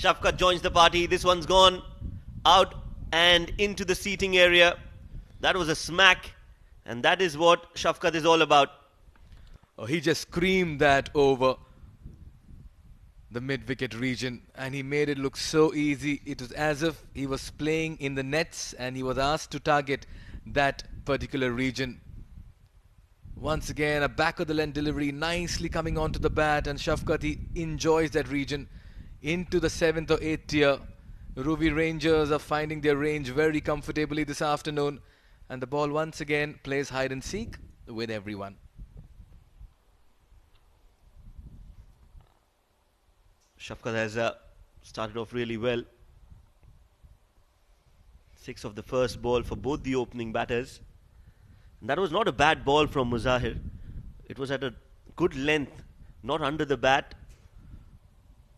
Shafqat joins the party. This one's gone out and into the seating area. That was a smack, and that is what Shafqat is all about. Oh, he just screamed that over the mid-wicket region, and he made it look so easy. It was as if he was playing in the nets and he was asked to target that particular region. Once again, a back-of-the-length delivery, nicely coming onto the bat, and Shafqat, he enjoys that region into the 7th or 8th tier. Ruwi Rangers are finding their range very comfortably this afternoon, and the ball once again plays hide and seek with everyone. Shafqat has started off really well. 6 of the first ball for both the opening batters. And that was not a bad ball from Muzahir. It was at a good length, not under the bat.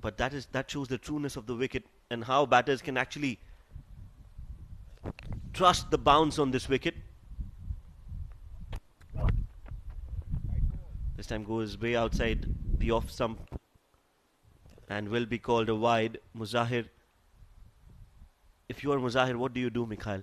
But that shows the trueness of the wicket and how batters can actually trust the bounce on this wicket. This time goes way outside the off stump and will be called a wide. Muzahir, if you are Muzahir, what do you do, Mikhail?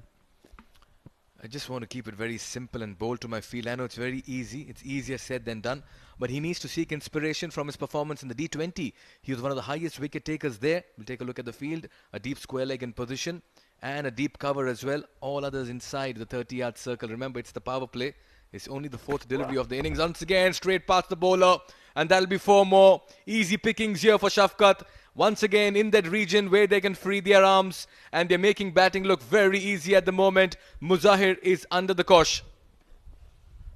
I just want to keep it very simple and bold to my field. I know it's very easy. It's easier said than done. But he needs to seek inspiration from his performance in the D20. He was one of the highest wicket takers there. We'll take a look at the field. A deep square leg in position and a deep cover as well. All others inside the 30-yard circle. Remember, it's the power play. It's only the 4th delivery of the innings. Once again, straight past the bowler. And that'll be 4 more. Easy pickings here for Shafqat. Once again in that region where they can free their arms. And they're making batting look very easy at the moment. Muzahir is under the cosh.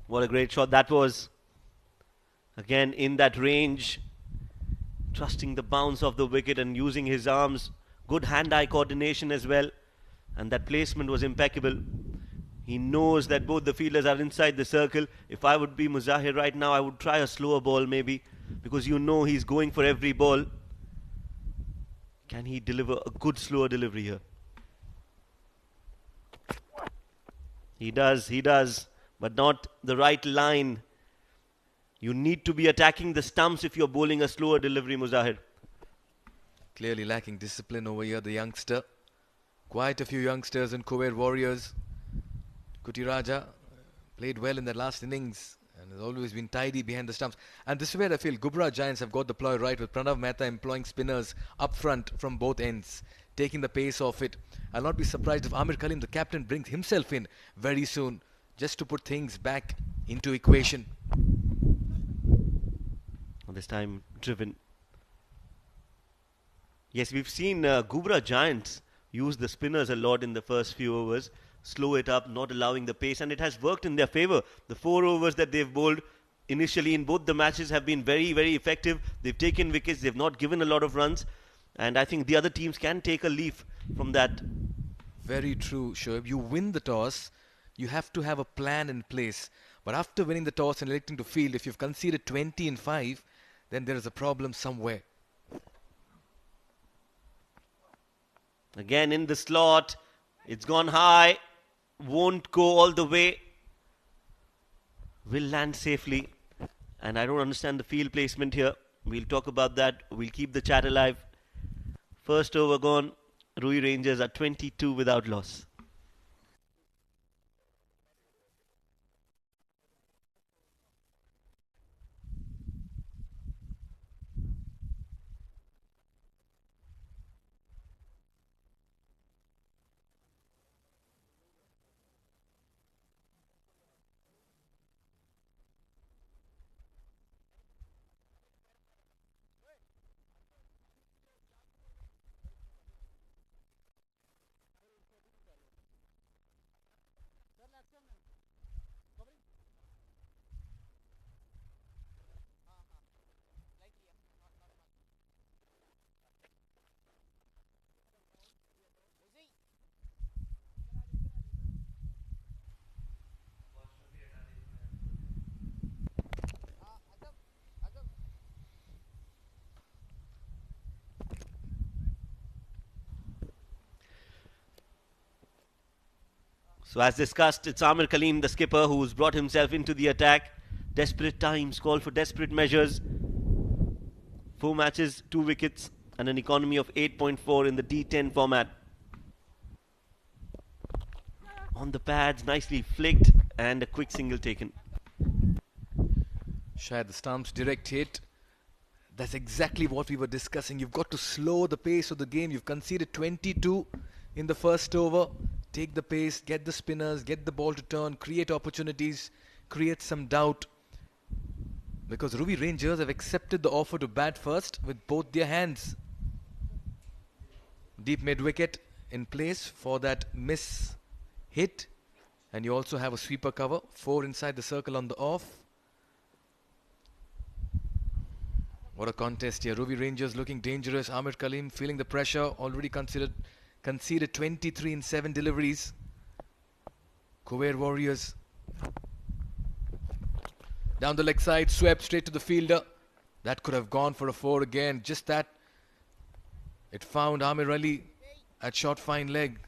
What a great shot that was. Again in that range. Trusting the bounce of the wicket and using his arms. Good hand-eye coordination as well. And that placement was impeccable. He knows that both the fielders are inside the circle. If I would be Muzahir right now, I would try a slower ball maybe. Because you know he's going for every ball. Can he deliver a good slower delivery here? He does. But not the right line. You need to be attacking the stumps if you're bowling a slower delivery, Muzahir. Clearly lacking discipline over here, the youngster. Quite a few youngsters in Khuwair Warriors. Kuti Raja played well in that last innings and has always been tidy behind the stumps. And this is where I feel Gubra Giants have got the ploy right, with Pranav Mehta employing spinners up front from both ends, taking the pace off it. I'll not be surprised if Amir Khalil, the captain, brings himself in very soon just to put things back into equation. This time driven. Yes, we've seen Gubra Giants use the spinners a lot in the first few overs. Slow it up, not allowing the pace, and it has worked in their favour. The 4 overs that they've bowled initially in both the matches have been very, very effective. They've taken wickets, they've not given a lot of runs, and I think the other teams can take a leaf from that. Very true, Shoaib. You win the toss, you have to have a plan in place. But after winning the toss and electing to field, if you've conceded 20 in 5, then there is a problem somewhere. Again in the slot, it's gone high. Won't go all the way. Will land safely. And I don't understand the field placement here. We'll talk about that. We'll keep the chat alive. First over gone. Ruwi Rangers are 22 without loss. So as discussed, it's Amir Khalil, the skipper, who's brought himself into the attack. Desperate times call for desperate measures. 4 matches, 2 wickets. and an economy of 8.4 in the D10 format. On the pads, nicely flicked, and a quick single taken. Shahid, the stumps direct hit. That's exactly what we were discussing. You've got to slow the pace of the game. You've conceded 22 in the first over. Take the pace, get the spinners, get the ball to turn, create opportunities, create some doubt. Because Ruwi Rangers have accepted the offer to bat first with both their hands. Deep mid-wicket in place for that miss hit. And you also have a sweeper cover. 4 inside the circle on the off. What a contest here. Ruwi Rangers looking dangerous. Amir Kaleem feeling the pressure. Already conceded 23 in 7 deliveries. Khuwair Warriors. Down the leg side. Swept straight to the fielder. That could have gone for a 4 again. Just that. It found Amir Ali at short fine leg.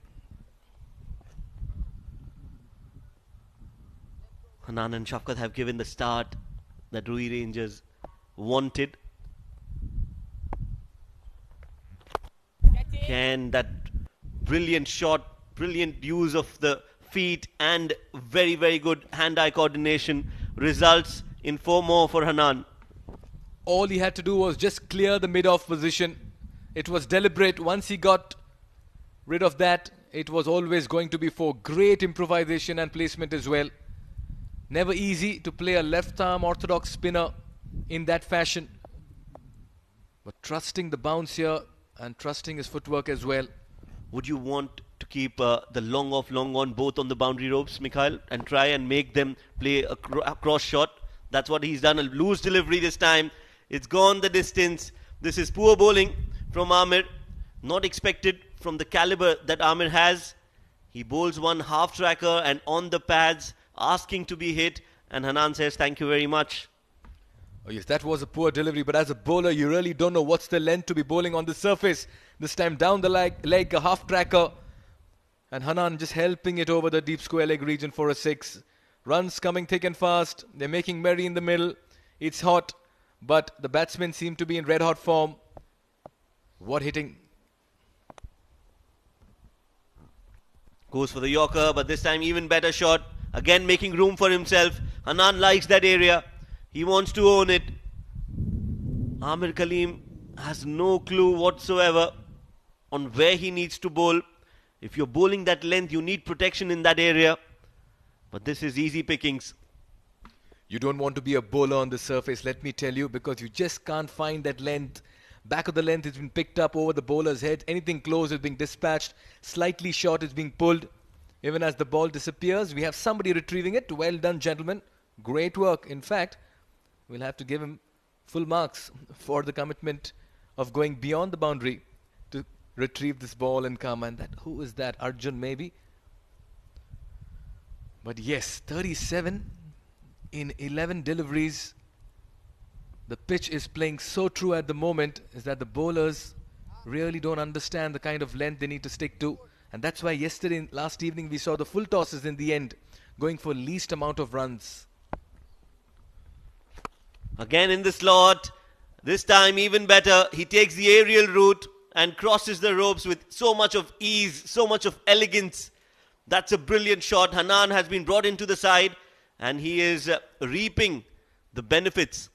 Hanan and Shafqat have given the start that Ruwi Rangers wanted. Again, that brilliant shot, brilliant use of the feet, and very, very good hand-eye coordination results in 4 more for Hanan. All he had to do was just clear the mid-off position. It was deliberate. Once he got rid of that, it was always going to be 4. Great improvisation and placement as well. Never easy to play a left-arm orthodox spinner in that fashion. But trusting the bounce here and trusting his footwork as well. Would you want to keep the long off, long on both on the boundary ropes, Mikhail, and try and make them play a cross shot? That's what he's done. A loose delivery this time. It's gone the distance. This is poor bowling from Amir. Not expected from the caliber that Amir has. He bowls one half tracker and on the pads, asking to be hit, and Hanan says thank you very much. Oh yes, that was a poor delivery, but as a bowler you really don't know what's the length to be bowling on the surface. This time down the leg, a half tracker, and Hanan just helping it over the deep square leg region for a 6. Runs coming thick and fast. They're making merry in the middle. It's hot, but the batsmen seem to be in red hot form. What hitting. Goes for the Yorker, but this time even better shot. Again making room for himself. Hanan likes that area. He wants to own it. Amir Kaleem has no clue whatsoever on where he needs to bowl. If you're bowling that length, you need protection in that area. But this is easy pickings. You don't want to be a bowler on the surface, let me tell you, because you just can't find that length. Back of the length has been picked up over the bowler's head. Anything close is being dispatched. Slightly short is being pulled. Even as the ball disappears, we have somebody retrieving it. Well done, gentlemen. Great work. In fact, we'll have to give him full marks for the commitment of going beyond the boundary to retrieve this ball and come. And that, who is that? Arjun, maybe? But yes, 37 in 11 deliveries. The pitch is playing so true at the moment is that the bowlers really don't understand the kind of length they need to stick to. And that's why last evening, we saw the full tosses in the end, going for least amount of runs. Again in the slot. This time even better. He takes the aerial route and crosses the ropes with so much of ease, so much of elegance. That's a brilliant shot. Hanan has been brought into the side and he is reaping the benefits.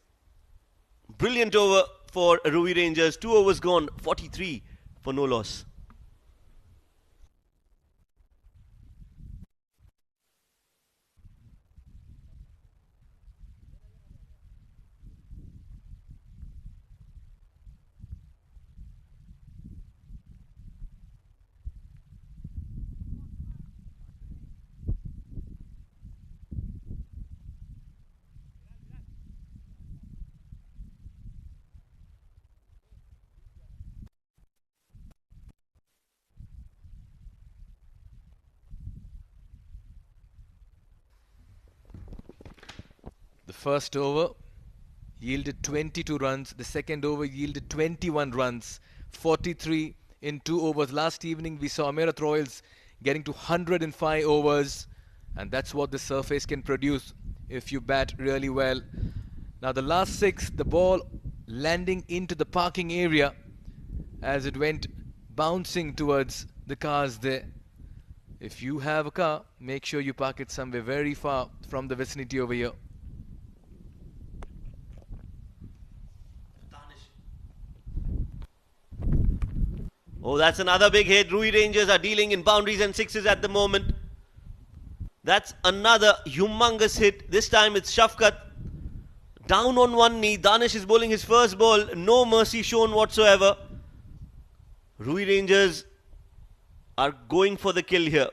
Brilliant over for Ruwi Rangers. 2 overs gone, 43 for no loss. The first over yielded 22 runs. The second over yielded 21 runs. 43 in 2 overs. Last evening we saw Amerat Royals getting to 105 overs. And that's what the surface can produce if you bat really well. Now the last 6, the ball landing into the parking area. as it went bouncing towards the cars there. If you have a car, make sure you park it somewhere very far from the vicinity over here. Oh, that's another big hit. Ruwi Rangers are dealing in boundaries and sixes at the moment. That's another humongous hit. This time it's Shafkat down on one knee. Danish is bowling his first ball. No mercy shown whatsoever. Ruwi Rangers are going for the kill here.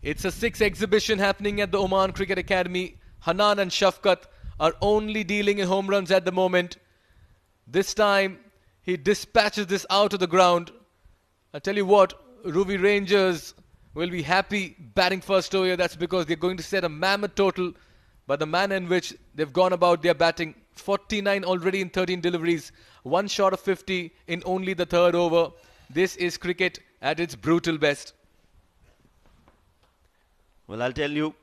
It's a 6 exhibition happening at the Oman Cricket Academy. Hanan and Shafkat are only dealing in home runs at the moment. This time he dispatches this out of the ground. I tell you what, Ruwi Rangers will be happy batting first over here. That's because they're going to set a mammoth total. But the manner in which they've gone about their batting, 49 already in 13 deliveries, one short of 50 in only the third over. This is cricket at its brutal best. Well, I'll tell you,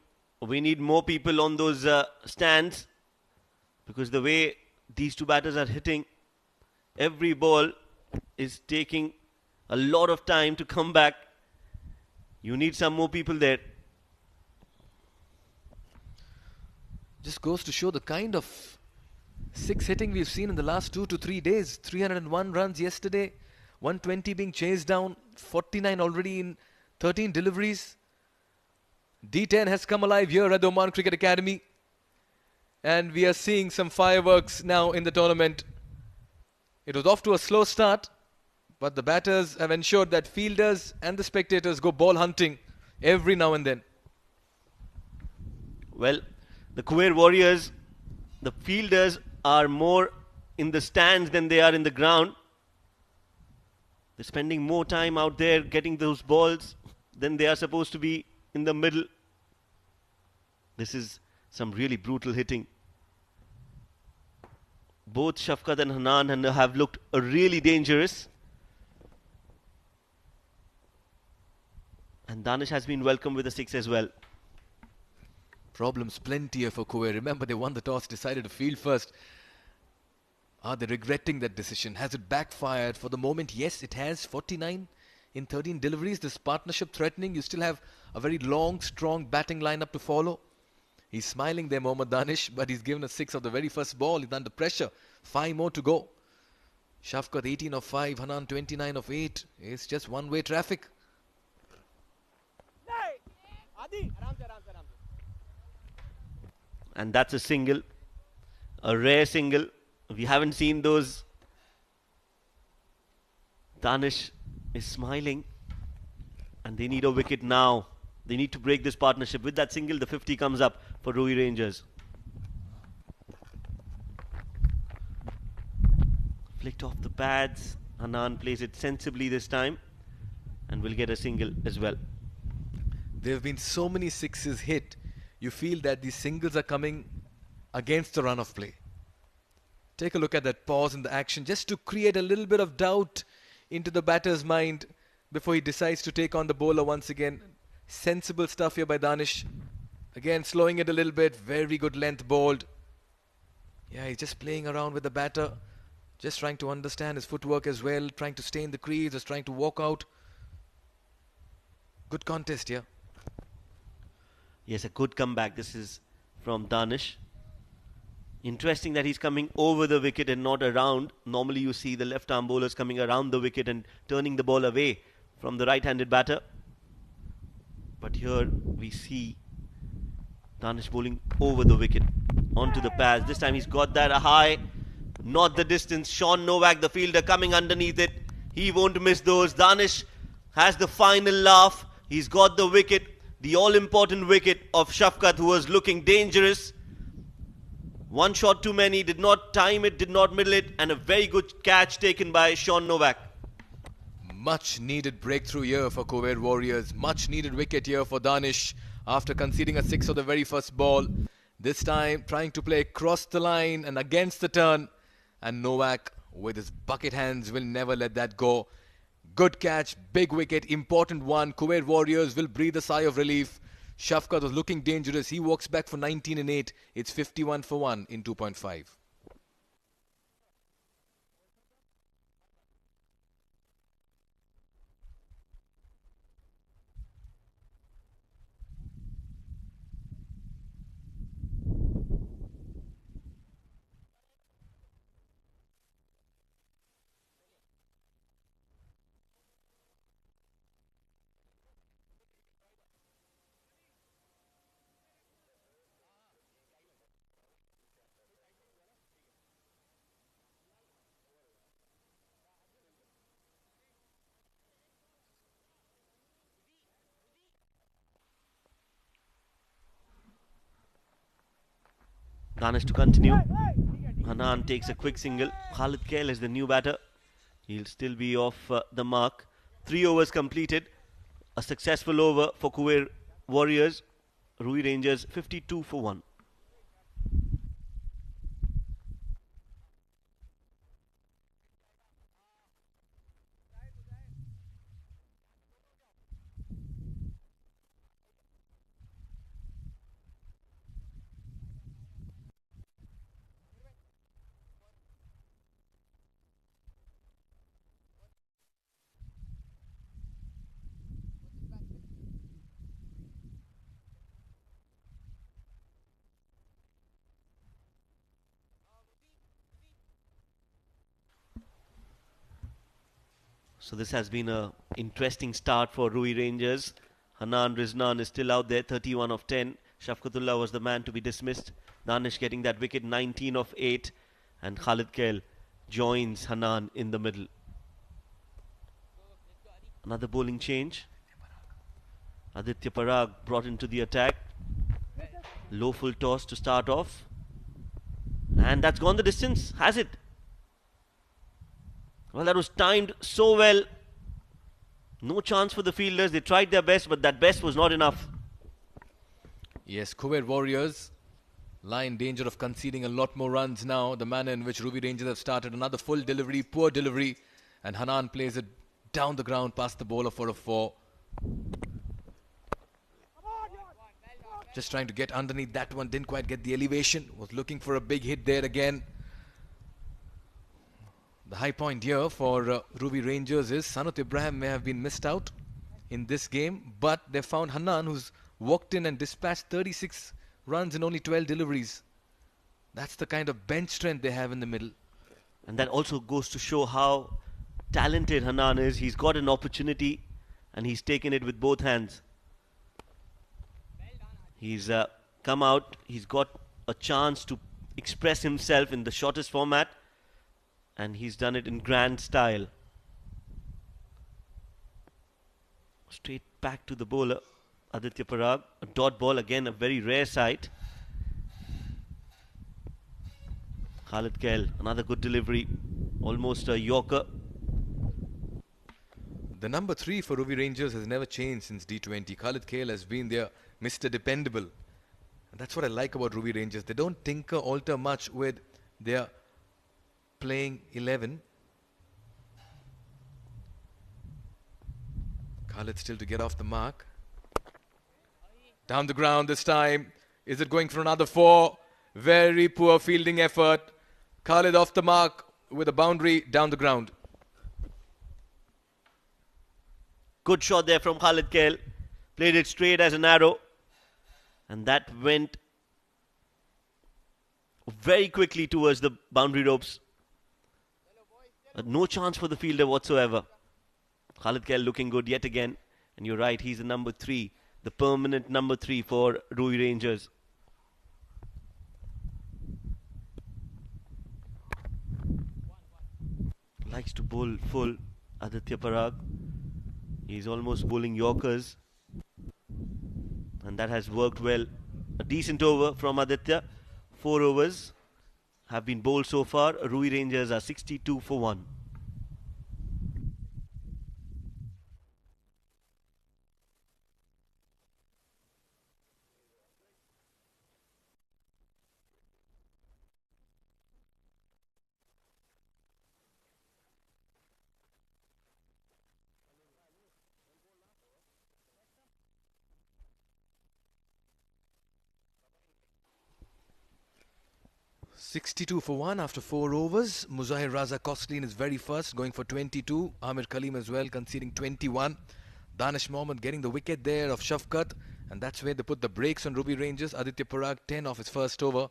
we need more people on those stands, because the way these two batters are hitting, every ball is taking a lot of time to come back. You need some more people there. Just goes to show the kind of 6 hitting we've seen in the last 2 to 3 days. 301 runs yesterday, 120 being chased down, 49 already in 13 deliveries. D10 has come alive here at the Oman Cricket Academy, and we are seeing some fireworks now in the tournament. It was off to a slow start, but the batters have ensured that fielders and the spectators go ball hunting every now and then. Well, the Khuwair Warriors, the fielders are more in the stands than they are in the ground. They're spending more time out there getting those balls than they are supposed to be in the middle. This is some really brutal hitting. Both Shafkat and Hanan have looked really dangerous. And Danish has been welcomed with a 6 as well. Problems plenty here for Khuwair. Remember, they won the toss, decided to field first. Are they regretting that decision? Has it backfired? For the moment, yes, it has. 49 in 13 deliveries. This partnership threatening. You still have a very long, strong batting lineup to follow. He's smiling there, Mohammad Danish, but he's given a 6 of the very first ball. He's under pressure. 5 more to go. Shafkat 18 of 5, Hanan 29 of 8. It's just one-way traffic. And that's a single, a rare single. We haven't seen those. Danish is smiling, and they need a wicket now. They need to break this partnership. With that single, the 50 comes up for Ruwi Rangers. Flicked off the pads. Hanan plays it sensibly this time, and will get a single as well. There have been so many sixes hit. You feel that these singles are coming against the run of play. Take a look at that pause in the action, just to create a little bit of doubt into the batter's mind before he decides to take on the bowler once again. Sensible stuff here by Danish. Again, slowing it a little bit. Very good length bowled. Yeah, he's just playing around with the batter. Just trying to understand his footwork as well. Trying to stay in the crease. Just trying to walk out. Good contest here. Yes, a good comeback. This is from Danish. Interesting that he's coming over the wicket and not around. Normally you see the left-arm bowlers coming around the wicket and turning the ball away from the right-handed batter. But here we see Danish bowling over the wicket onto the pads. This time he's got that high, not the distance. Sean Novak, the fielder, coming underneath it. He won't miss those. Danish has the final laugh. He's got the wicket, the all-important wicket of Shafkat, who was looking dangerous. One shot too many, did not time it, did not middle it, and a very good catch taken by Sean Novak. Much needed breakthrough here for Khuwair Warriors. Much needed wicket here for Danish after conceding a 6 of the very first ball. This time trying to play across the line and against the turn. And Novak with his bucket hands will never let that go. Good catch, big wicket, important one. Khuwair Warriors will breathe a sigh of relief. Shafkat was looking dangerous. He walks back for 19 and 8. It's 51 for 1 in 2.5. Danish to continue. Hanan takes a quick single. Khalid Khail is the new batter. He'll still be off the mark. 3 overs completed. A successful over for Khuwair Warriors. Ruwi Rangers 52 for 1. So this has been a interesting start for Ruwi Rangers. Hanan Riznan is still out there, 31 of 10. Shafqatullah was the man to be dismissed. Danish getting that wicket, 19 of 8. And Khalid Khail joins Hanan in the middle. Another bowling change. Aditya Parag brought into the attack. Low full toss to start off. And that's gone the distance, has it? Well, that was timed so well. No chance for the fielders. They tried their best, but that best was not enough. Yes, Khuwair Warriors lie in danger of conceding a lot more runs now. The manner in which Ruwi Rangers have started. Another full delivery, poor delivery. And Hanan plays it down the ground past the bowler for a 4. Just trying to get underneath that one. Didn't quite get the elevation. Was looking for a big hit there again. The high point here for Ruwi Rangers is Sanat Ibrahim may have been missed out in this game, but they found Hanan, who's walked in and dispatched 36 runs in only 12 deliveries. That's the kind of bench strength they have in the middle. And that also goes to show how talented Hanan is. He's got an opportunity and he's taken it with both hands. He's come out, he's got a chance to express himself in the shortest format. And he's done it in grand style. Straight back to the bowler, Aditya Parag. A dot ball, again a very rare sight. Khalid Khail, another good delivery. Almost a Yorker. The number 3 for Ruwi Rangers has never changed since D20. Khalid Khail has been their Mr. Dependable. And that's what I like about Ruwi Rangers. They don't tinker, alter much with their playing 11. Khalid still to get off the mark. Down the ground this time. Is it going for another 4? Very poor fielding effort. Khalid off the mark with a boundary down the ground. Good shot there from Khalid Khail. Played it straight as an arrow. And that went very quickly towards the boundary ropes. No chance for the fielder whatsoever. Khalid Khail looking good yet again. And you're right, he's the number 3. The permanent number 3 for Ruwi Rangers. Likes to bowl full, Aditya Parag. He's almost bowling Yorkers. And that has worked well. A decent over from Aditya. 4 overs have been bowled so far. Ruwi Rangers are 62 for 1. $62 for 1 after 4 overs. Muzahir Raza Kostlin is very first, going for 22. Amir Kaleem as well, conceding 21. Danish Mohammed getting the wicket there of Shafqat. And that's where they put the brakes on Ruwi Rangers. Aditya Parag 10 off his first over.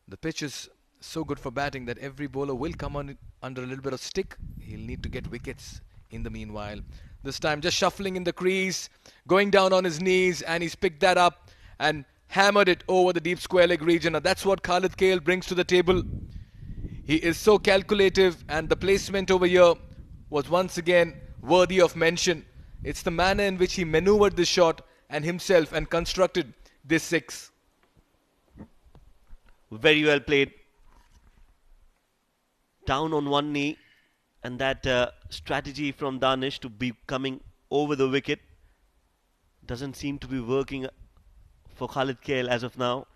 The pitch is so good for batting that every bowler will come on under a little bit of stick. He'll need to get wickets in the meanwhile. This time just shuffling in the crease, going down on his knees, and he's picked that up and hammered it over the deep square leg region. Now that's what Khalid Khail brings to the table. He is so calculative, and the placement over here was once again worthy of mention. It's the manner in which he maneuvered this shot and himself and constructed this 6. Very well played. Down on one knee, and that strategy from Danish to be coming over the wicket doesn't seem to be working for Khalid Khail as of now.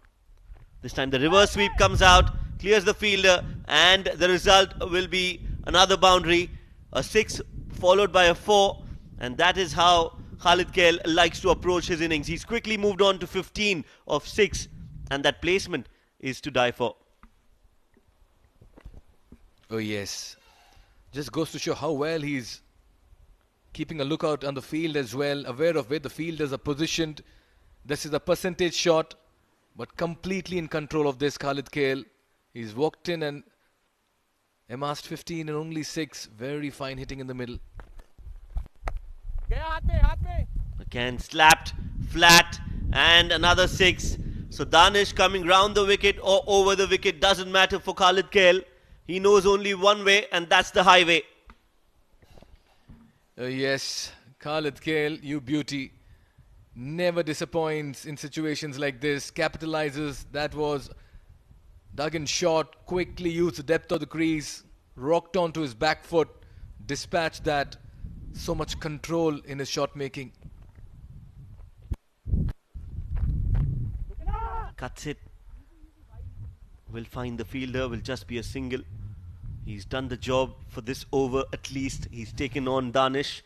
This time the reverse sweep comes out, clears the fielder, and the result will be another boundary, a 6 followed by a 4, and that is how Khalid Khail likes to approach his innings. He's quickly moved on to 15 of 6, and that placement is to die for. Oh yes, just goes to show how well he's keeping a lookout on the field as well, aware of where the fielders are positioned. This is a percentage shot, but completely in control of this Khalid Khail. He's walked in and amassed 15 and only 6. Very fine hitting in the middle. Again slapped flat, and another 6. So Danish coming round the wicket or over the wicket doesn't matter for Khalid Khail. He knows only one way, and that's the highway. Yes, Khalid Khail, you beauty. Never disappoints in situations like this. Capitalizes. That was dug in short. Quickly used the depth of the crease. Rocked onto his back foot. Dispatched that. So much control in his shot making. Cuts it. Will find the fielder. Will just be a single. He's done the job for this over at least. He's taken on Danish,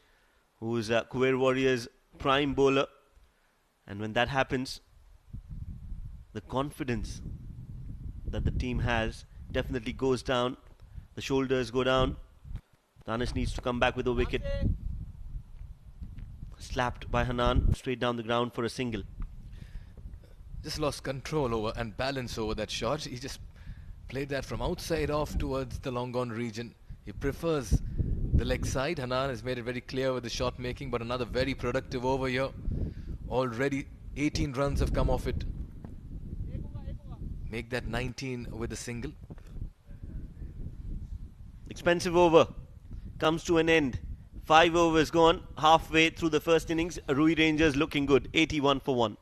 who is Khuwair Warriors' prime bowler. And when that happens, the confidence that the team has definitely goes down. The shoulders go down. Danish needs to come back with a wicket. Slapped by Hanan straight down the ground for a single. Just lost control over and balance over that shot. He just played that from outside off towards the long gone region. He prefers the leg side. Hanan has made it very clear with the shot making, but another very productive over here. Already 18 runs have come off it. Make that 19 with a single. Expensive over comes to an end. 5 overs gone, halfway through the first innings. Ruwi Rangers looking good, 81 for 1.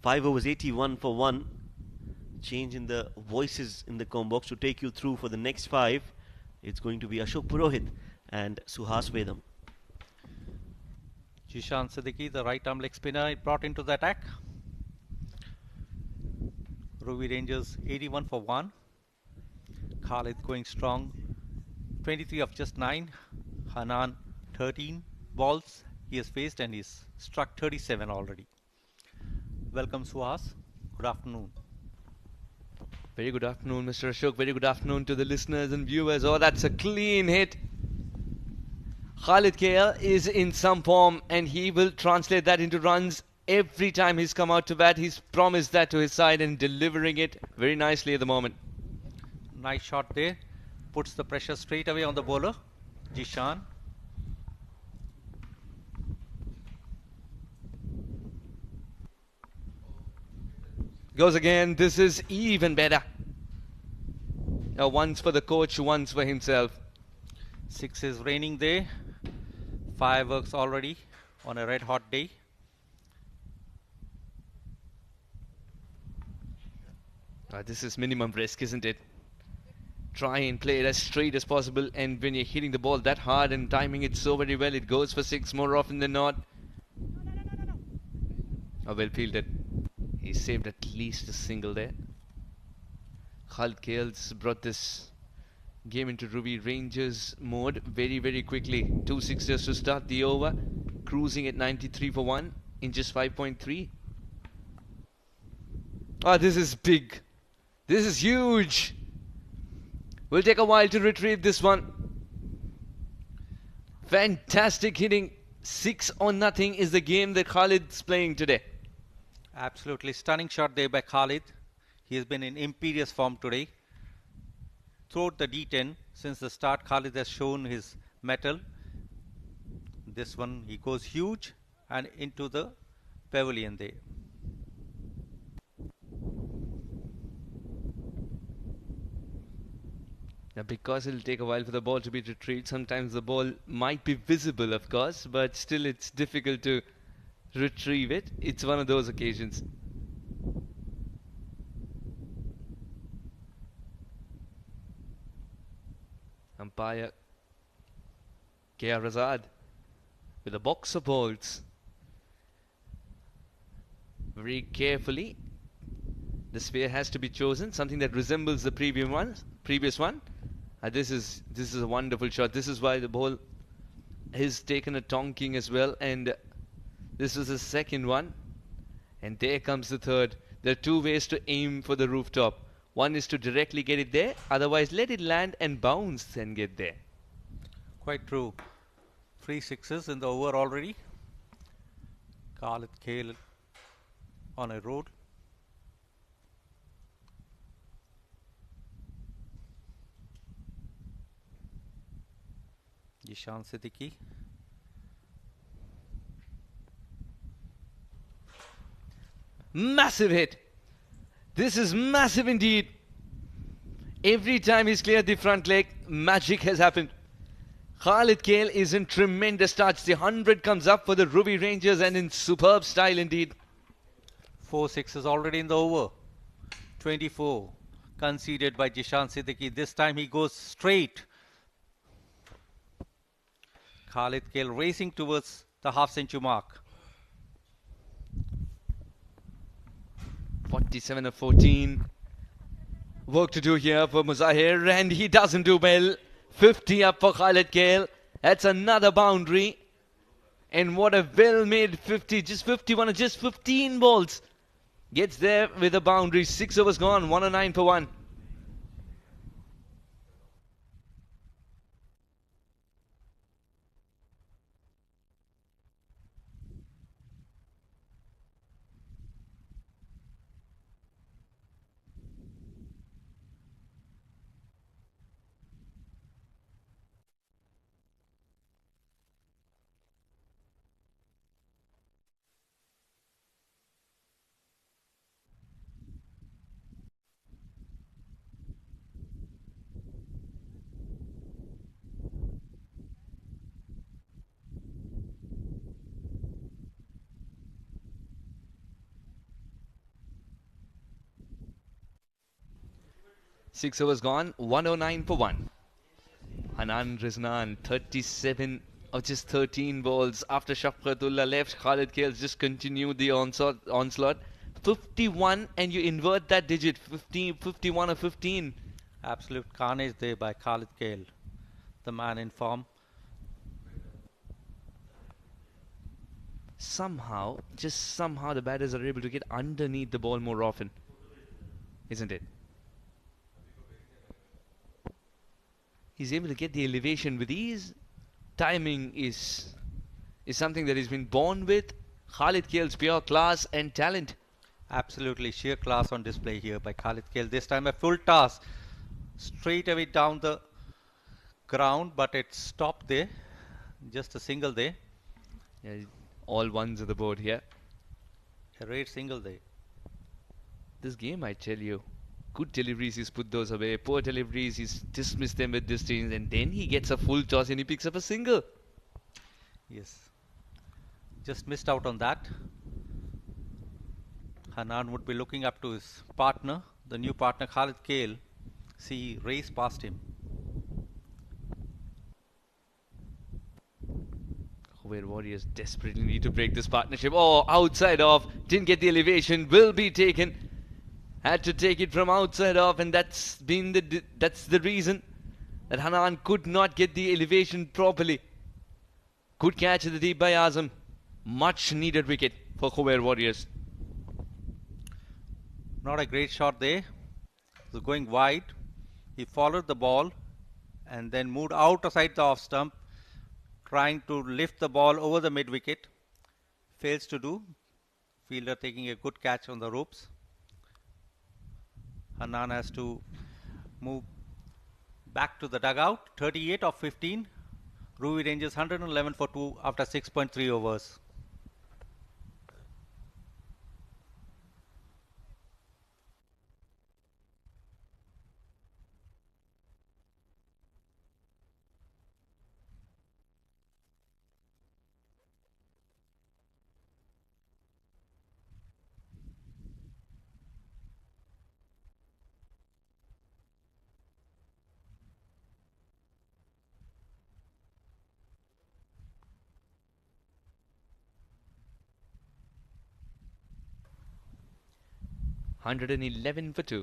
Five overs, 81 for 1. Change in the voices in the com box to take you through for the next 5. It's going to be Ashok Purohit and Suhas Vedam. Jishan Siddiqui, the right arm leg spinner, brought into the attack. Ruwi Rangers 81 for 1. Khalid going strong. 23 of just 9. Hanan 13 balls he has faced, and he's struck 37 already. Welcome Suhas. Good afternoon. Very good afternoon, Mr. Ashok. Very good afternoon to the listeners and viewers. Oh, that's a clean hit. Khalid Khail is in some form, and he will translate that into runs every time he's come out to bat. He's promised that to his side and delivering it very nicely at the moment. Nice shot there. Puts the pressure straight away on the bowler, Jishan. Goes again. This is even better. Once for the coach, once for himself. 6 is raining there. Fireworks already on a red hot day. This is minimum risk, isn't it? Try and play it as straight as possible, and when you're hitting the ball that hard and timing it so very well, it goes for 6 more often than not. Oh, well fielded. He saved at least a single there. Khalid Khail's brought this game into Ruwi Rangers mode very, very quickly. 2 sixers to start the over. Cruising at 93 for 1 in just 5.3. Oh, this is big. This is huge. Will take a while to retrieve this one. Fantastic hitting. 6-0 is the game that Khalid's playing today. Absolutely stunning shot there by Khalid. He has been in imperious form today. Throughout the D10, since the start, Khalid has shown his mettle. This one, he goes huge and into the pavilion there. Now, because it'll take a while for the ball to be retrieved, sometimes the ball might be visible, of course, but still it's difficult to retrieve it. It's one of those occasions. Umpire K.R. Razad with a box of balls. Very carefully, the sphere has to be chosen, something that resembles the previous one. This is a wonderful shot. This is why the ball has taken a tonking as well, and this is the second one, and there comes the third. There are two ways to aim for the rooftop. One is to directly get it there, otherwise let it land and bounce and get there. Quite true. 3 sixes in the over already. Khalid Kale on a road. Ishan Siddiqui. Massive hit. This is massive indeed. Every time he's cleared the front leg, magic has happened. Khalid Kale is in tremendous touch. The 100 comes up for the Ruwi Rangers and in superb style indeed. 4 sixes already in the over. 24 conceded by Jishan Siddiqui. This time he goes straight. Khalid Kale racing towards the half-century mark. 47 of 14. Work to do here for Muzahir, and he doesn't do well. 50 up for Khalid Kale. That's another boundary. And what a well-made 50. Just 51 and just 15 balls. Gets there with a boundary. 6 overs gone. 109 for 1. Six overs gone, 109 for 1. Hanan Riznan, 37 of just 13 balls. After Shafqatullah left, Khalid Kale's just continued the onslaught. 51, and you invert that digit, 51 or 15. Absolute carnage there by Khalid Kale, the man in form. Somehow, just somehow, the batters are able to get underneath the ball more often, isn't it? He's able to get the elevation with ease. Timing is something that he's been born with. Khalid Kale's pure class and talent. Absolutely sheer class on display here by Khalid Kale. This time a full toss. Straight away down the ground, but it stopped there. Just a single there. Yeah, all ones of the board here. A rare single there. This game, I tell you, good deliveries, he's put those away. Poor deliveries, he's dismissed them with distance, and then he gets a full toss and he picks up a single. Yes. Just missed out on that. Hanan would be looking up to his partner, the new partner Khalid Kale. See, he raced past him. Khuwair Warriors desperately need to break this partnership. Oh, outside off, didn't get the elevation, will be taken. Had to take it from outside off, and that's the reason that Hanan could not get the elevation properly. Good catch at the deep by Azam. Much needed wicket for Khuwair Warriors. Not a great shot there. So going wide, he followed the ball and then moved outside the off stump, trying to lift the ball over the mid wicket. Fails to do. Fielder taking a good catch on the ropes. Hanan has to move back to the dugout. 38 of 15. Ruwi Rangers 111 for 2 after 6.3 overs. Hundred and 11 for 2.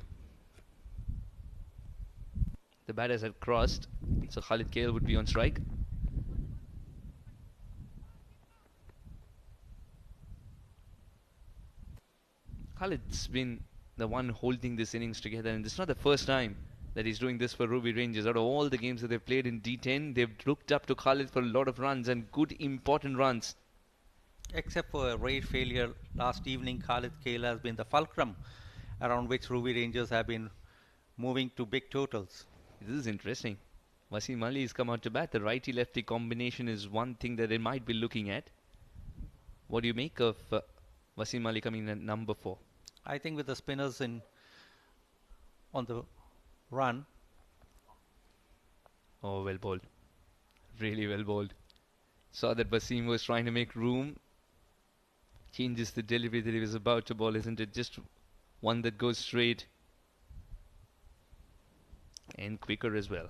The batters had crossed, so Khalid KL would be on strike. Khalid's been the one holding this innings together, and it's not the first time that he's doing this for Ruwi Rangers. Out of all the games that they've played in D10, they've looked up to Khalid for a lot of runs and good important runs. Except for a rare failure last evening, Khalid KL has been the fulcrum around which Ruwi Rangers have been moving to big totals. This is interesting. Wasim Ali has come out to bat. The righty-lefty combination is one thing that they might be looking at. What do you make of Wasim Ali coming in at number 4? I think with the spinners on the run. Oh, well bowled. Really well bowled. Saw that Wasim was trying to make room. Changes the delivery that he was about to bowl, isn't it? Just one that goes straight. And quicker as well.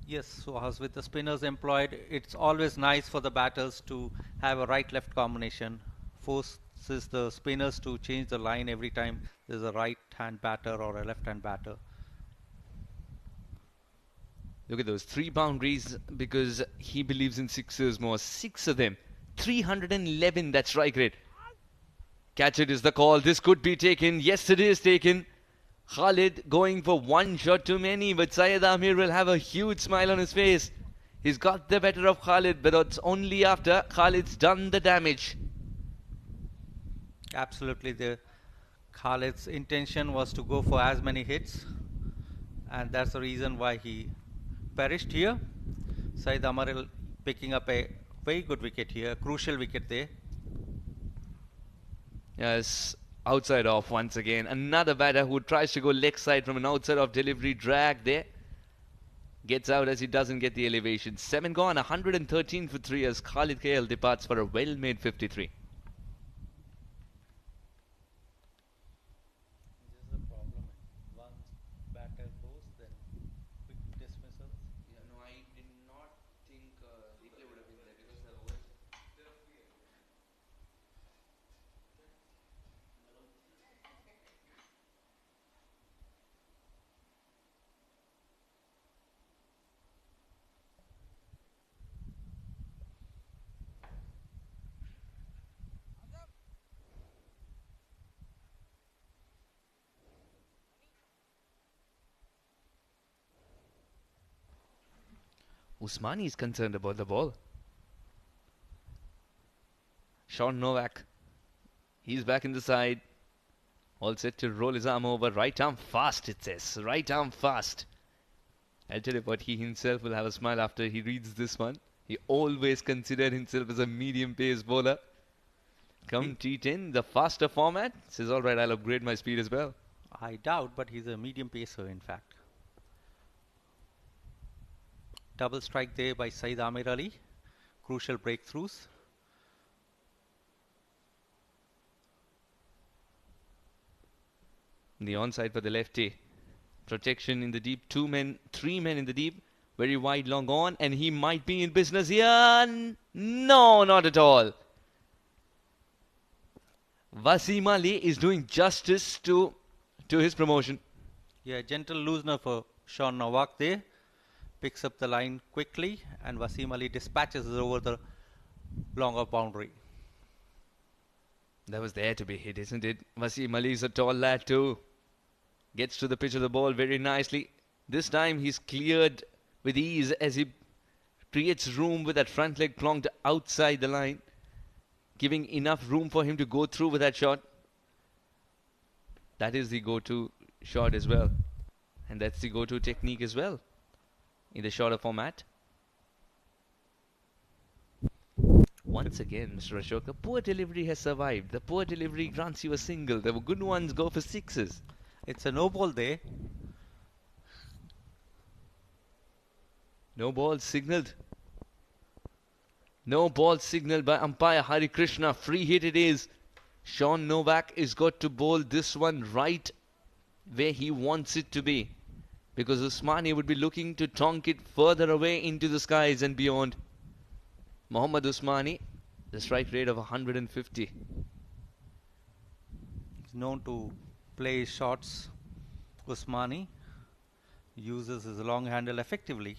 Yes, so as with the spinners employed, it's always nice for the batters to have a right-left combination. Forces the spinners to change the line every time there's a right-hand batter or a left-hand batter. Look at those 3 boundaries because he believes in sixers more. 6 of them. 311, that's strike rate. Catch it is the call. This could be taken. Yes, it is taken. Khalid going for one shot too many, but Syed Amir will have a huge smile on his face. He's got the better of Khalid, but it's only after Khalid's done the damage. Absolutely, Khalid's intention was to go for as many hits, and that's the reason why he perished here. Syed Amir picking up a very good wicket here, crucial wicket there. Yes, outside off once again. Another batter who tries to go leg side from an outside off delivery, drag there. Gets out as he doesn't get the elevation. 7 gone, 113 for 3 as Khalid KL departs for a well-made 53. This is the problem. Once batter goes, then quick dismissal. Yeah, no, I did not think replay would have been there because there was... Usmani is concerned about the ball. Sean Novak. He's back in the side. All set to roll his arm over. Right arm fast, it says. Right arm fast. I'll tell you what, he himself will have a smile after he reads this one. He always considered himself as a medium pace bowler. Come T10, the faster format. Says, alright, I'll upgrade my speed as well. I doubt, but he's a medium pacer in fact. Double strike there by Syed Amir Ali. Crucial breakthroughs. The onside for the lefty. Protection in the deep. 2 men, 3 men in the deep. Very wide, long on. And he might be in business here. No, not at all. Wasim Ali is doing justice to his promotion. Yeah, gentle loosener for Sean Novak there. Picks up the line quickly and Wasim Ali dispatches it over the long off boundary. That was there to be hit, isn't it? Wasim Ali is a tall lad too. Gets to the pitch of the ball very nicely. This time he's cleared with ease as he creates room with that front leg plonked outside the line, giving enough room for him to go through with that shot. That is the go-to shot as well. And that's the go-to technique as well in the shorter format. Once again, Mr. Ashok, the poor delivery has survived. The poor delivery grants you a single. The good ones go for sixes. It's a no ball there. No ball signalled. No ball signalled by umpire Hari Krishna. Free hit it is. Sean Novak is got to bowl this one right where he wants it to be, because Usmani would be looking to tonk it further away into the skies and beyond. Mohammad Usmani, the strike rate of 150. He's known to play his shots. Usmani uses his long handle effectively.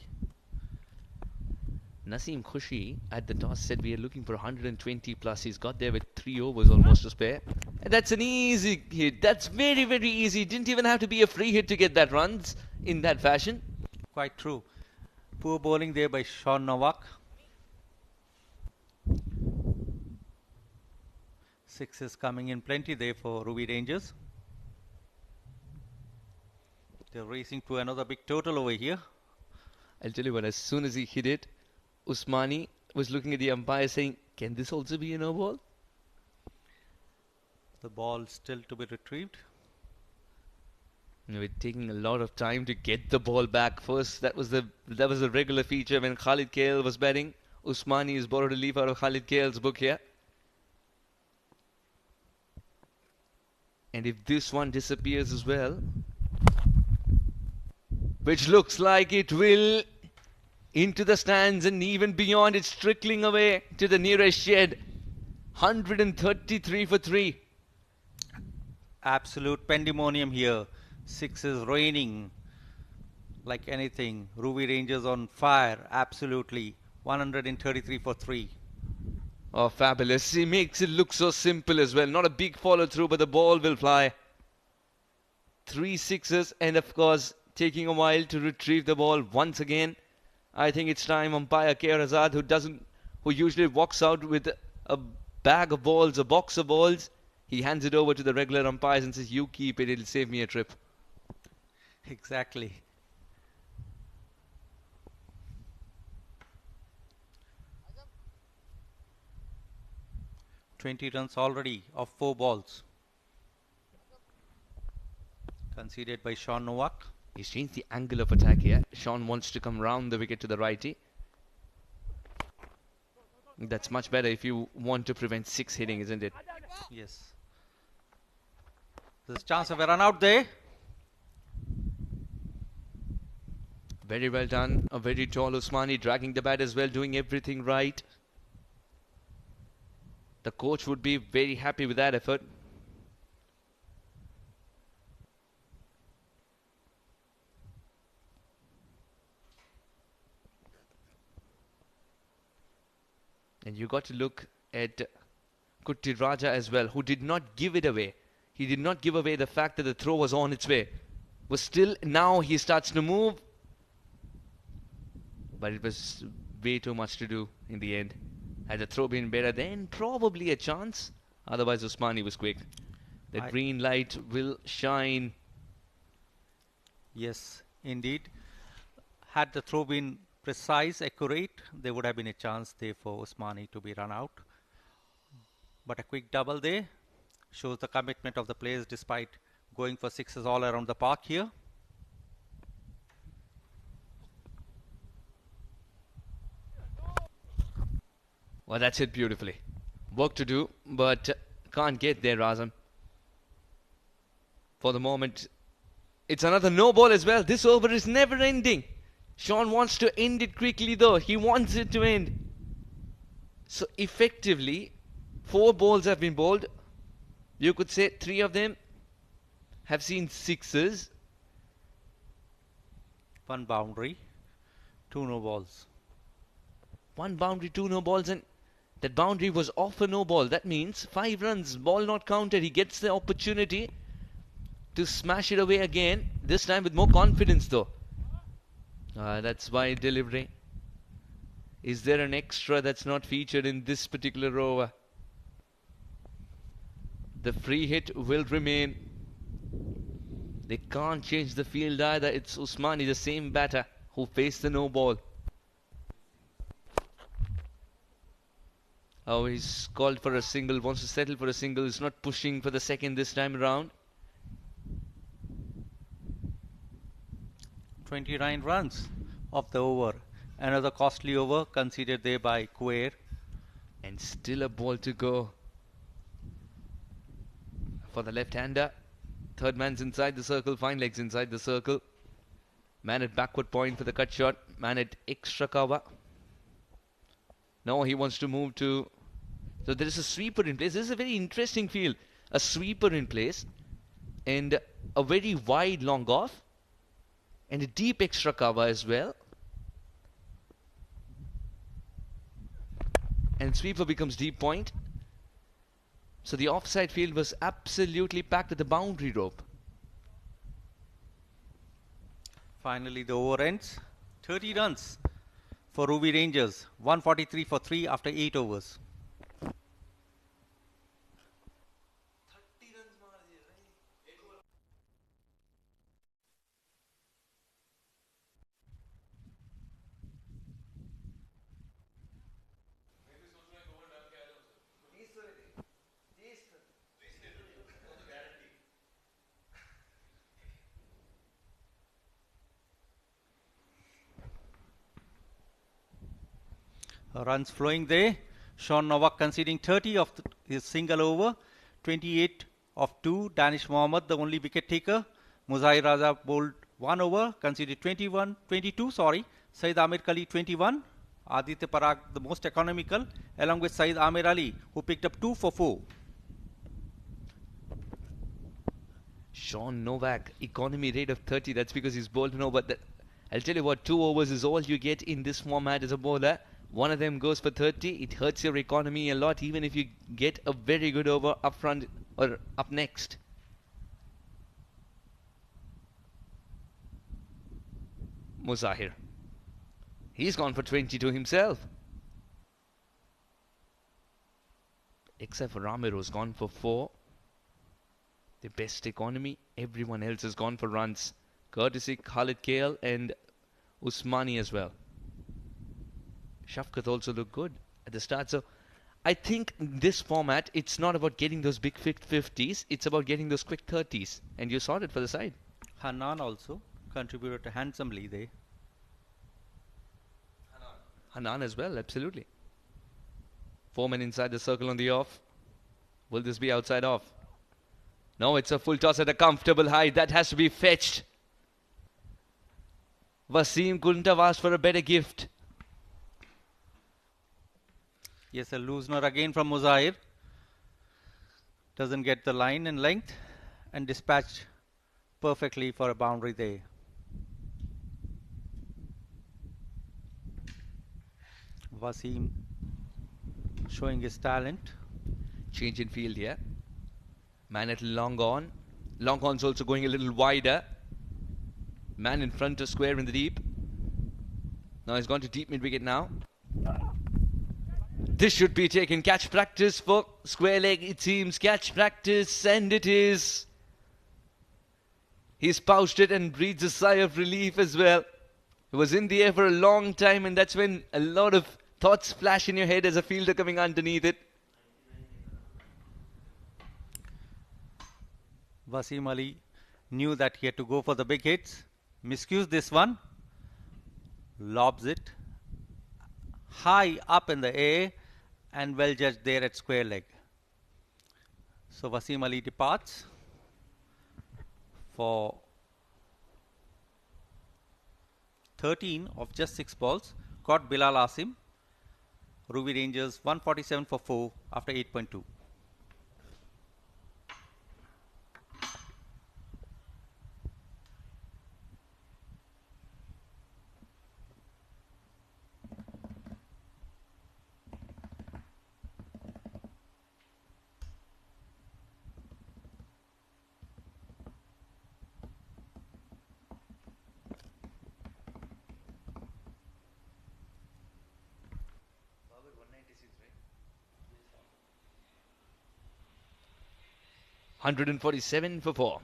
Naseem Khushi at the toss said we are looking for 120 plus. He's got there with 3 overs almost to spare. And that's an easy hit. That's very, very easy. Didn't even have to be a free hit to get that runs in that fashion. Quite true. Poor bowling there by Sean Novak. Sixes coming in plenty there for Ruwi Rangers. They're racing to another big total over here. I'll tell you what, as soon as he hit it, Usmani was looking at the umpire saying, can this also be a no ball? The ball still to be retrieved. We're taking a lot of time to get the ball back. First, that was a regular feature when Khalid KL was batting. Usmani has borrowed a leaf out of Khalid KL's book here. And if this one disappears as well, which looks like it will, into the stands and even beyond, it's trickling away to the nearest shed. 133 for 3. Absolute pandemonium here. Sixes raining like anything. Ruwi Rangers on fire. Absolutely. 133 for 3. Oh, fabulous. He makes it look so simple as well. Not a big follow through, but the ball will fly. 3 sixes, and of course, taking a while to retrieve the ball once again. I think it's time umpire Khair Azad, who usually walks out with a bag of balls, a box of balls, he hands it over to the regular umpires and says, you keep it, it'll save me a trip. Exactly. $20 runs already off 4 balls. Conceded by Sean Novak. He's changed the angle of attack here. Sean wants to come round the wicket to the righty. That's much better if you want to prevent 6 hitting, isn't it? Yes. There's a chance of a run out there. Very well done. A very tall Usmani dragging the bat as well, doing everything right. The coach would be very happy with that effort. And you got to look at Kutti Raja as well, who did not give it away. He did not give away the fact that the throw was on its way. Was still, now he starts to move. But it was way too much to do in the end. Had the throw been better, then probably a chance. Otherwise, Usmani was quick. The green light will shine. Yes, indeed. Had the throw been precise, accurate, there would have been a chance there for Usmani to be run out. But a quick double there shows the commitment of the players despite going for sixes all around the park here. Well, that's it beautifully. Work to do, but can't get there, Razam. For the moment, it's another no ball as well. This over is never ending. Sean wants to end it quickly though. He wants it to end. So effectively, 4 balls have been bowled. You could say 3 of them have seen sixes. 1 boundary, 2 no balls. 1 boundary, 2 no balls, and that boundary was off a no ball. That means 5 runs, ball not counted. He gets the opportunity to smash it away again. This time with more confidence though. That's wide delivery. Is there an extra that's not featured in this particular over? The free hit will remain. They can't change the field either. It's Usmani, the same batter, who faced the no ball. Oh, he's called for a single, wants to settle for a single. He's not pushing for the second this time around. 29 runs of the over. Another costly over conceded there by Khuwair. And still a ball to go for the left-hander. Third man's inside the circle, fine legs inside the circle. Man at backward point for the cut shot. Man at extra cover. No, he wants to move to... So there is a sweeper in place. This is a very interesting field. A sweeper in place. And a very wide long off. And a deep extra cover as well. And sweeper becomes deep point. So the offside field was absolutely packed at the boundary rope. Finally the over ends. 30 runs for Ruwi Rangers. 143 for 3 after 8 overs. Runs flowing there. Sean Novak conceding 30 of his single over. 28 of 2. Danish Mohammed, the only wicket taker. Muzahir Raza bowled 1 over, conceded 22. Saeed Amir Kali 21. Aditya Parag, the most economical, along with Saeed Amir Ali, who picked up 2 for 4. Sean Novak, economy rate of 30. That's because he's bowled no. But I'll tell you what, 2 overs is all you get in this format as a bowler. One of them goes for 30. It hurts your economy a lot, even if you get a very good over up front or up next. Muzahir. He's gone for 22 himself. Except for Ramiro, who's gone for 4. The best economy. Everyone else has gone for runs. Courtesy Khalid KL and Usmani as well. Shafqat also looked good at the start. So I think in this format, it's not about getting those big 50s. It's about getting those quick 30s. And you saw it for the side. Hanan also contributed handsomely there. Hanan as well, absolutely. 4 men inside the circle on the off. Will this be outside off? No, it's a full toss at a comfortable height. That has to be fetched. Wasim couldn't have asked for a better gift. Yes, a loosener again from Muzahir. Doesn't get the line and length and dispatched perfectly for a boundary there. Wasim showing his talent. Change in field here. Man at long on. Long on's also going a little wider. Man in front of square in the deep. Now he's gone to deep mid wicket now. This should be taken. Catch practice for square leg, it seems. Catch practice, and it is. He's pouched it and breathes a sigh of relief as well. It was in the air for a long time, and that's when a lot of thoughts flash in your head as a fielder coming underneath it. Wasim Ali knew that he had to go for the big hits. Miscues this one. Lobs it high up in the air and well judged there at square leg. So Wasim Ali departs for 13 of just 6 balls. Caught Bilal Asim. Ruwi Rangers 147 for 4 after 8.2. 147 for 4.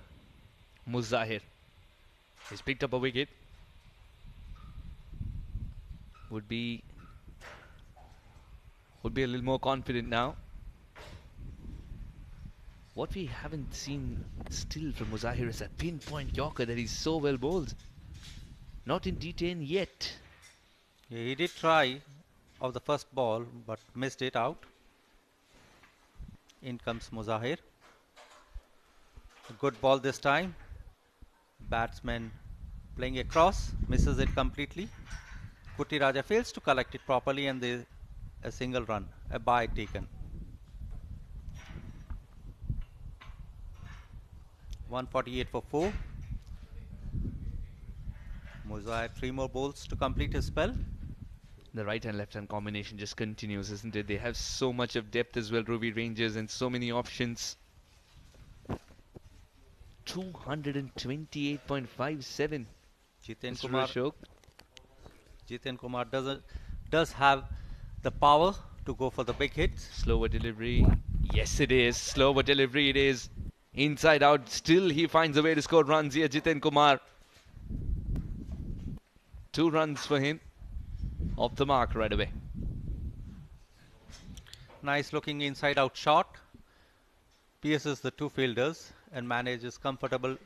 Muzahir. He's picked up a wicket. Would be a little more confident now. What we haven't seen still from Muzahir is that pinpoint Yorker that he's so well bowled. Not in D10 yet. Yeah, he did try of the first ball but missed it out. In comes Muzahir. A good ball this time. Batsman playing across, misses it completely. Kuti Raja fails to collect it properly and there a single run, a bye taken. 148 for 4. Muzahir 3 more balls to complete his spell. The right and left hand combination just continues, isn't it? They have so much of depth as well, Ruwi Rangers, and so many options. 228.57. Jiten Mr. Kumar, Ashok. Jiten Kumar does have the power to go for the big hits. Slower delivery. Yes, it is. Slower delivery it is. Inside out. Still he finds a way to score runs here, Jiten Kumar. 2 runs for him. Off the mark right away. Nice looking inside out shot. Pierces the 2 fielders and manages comfortable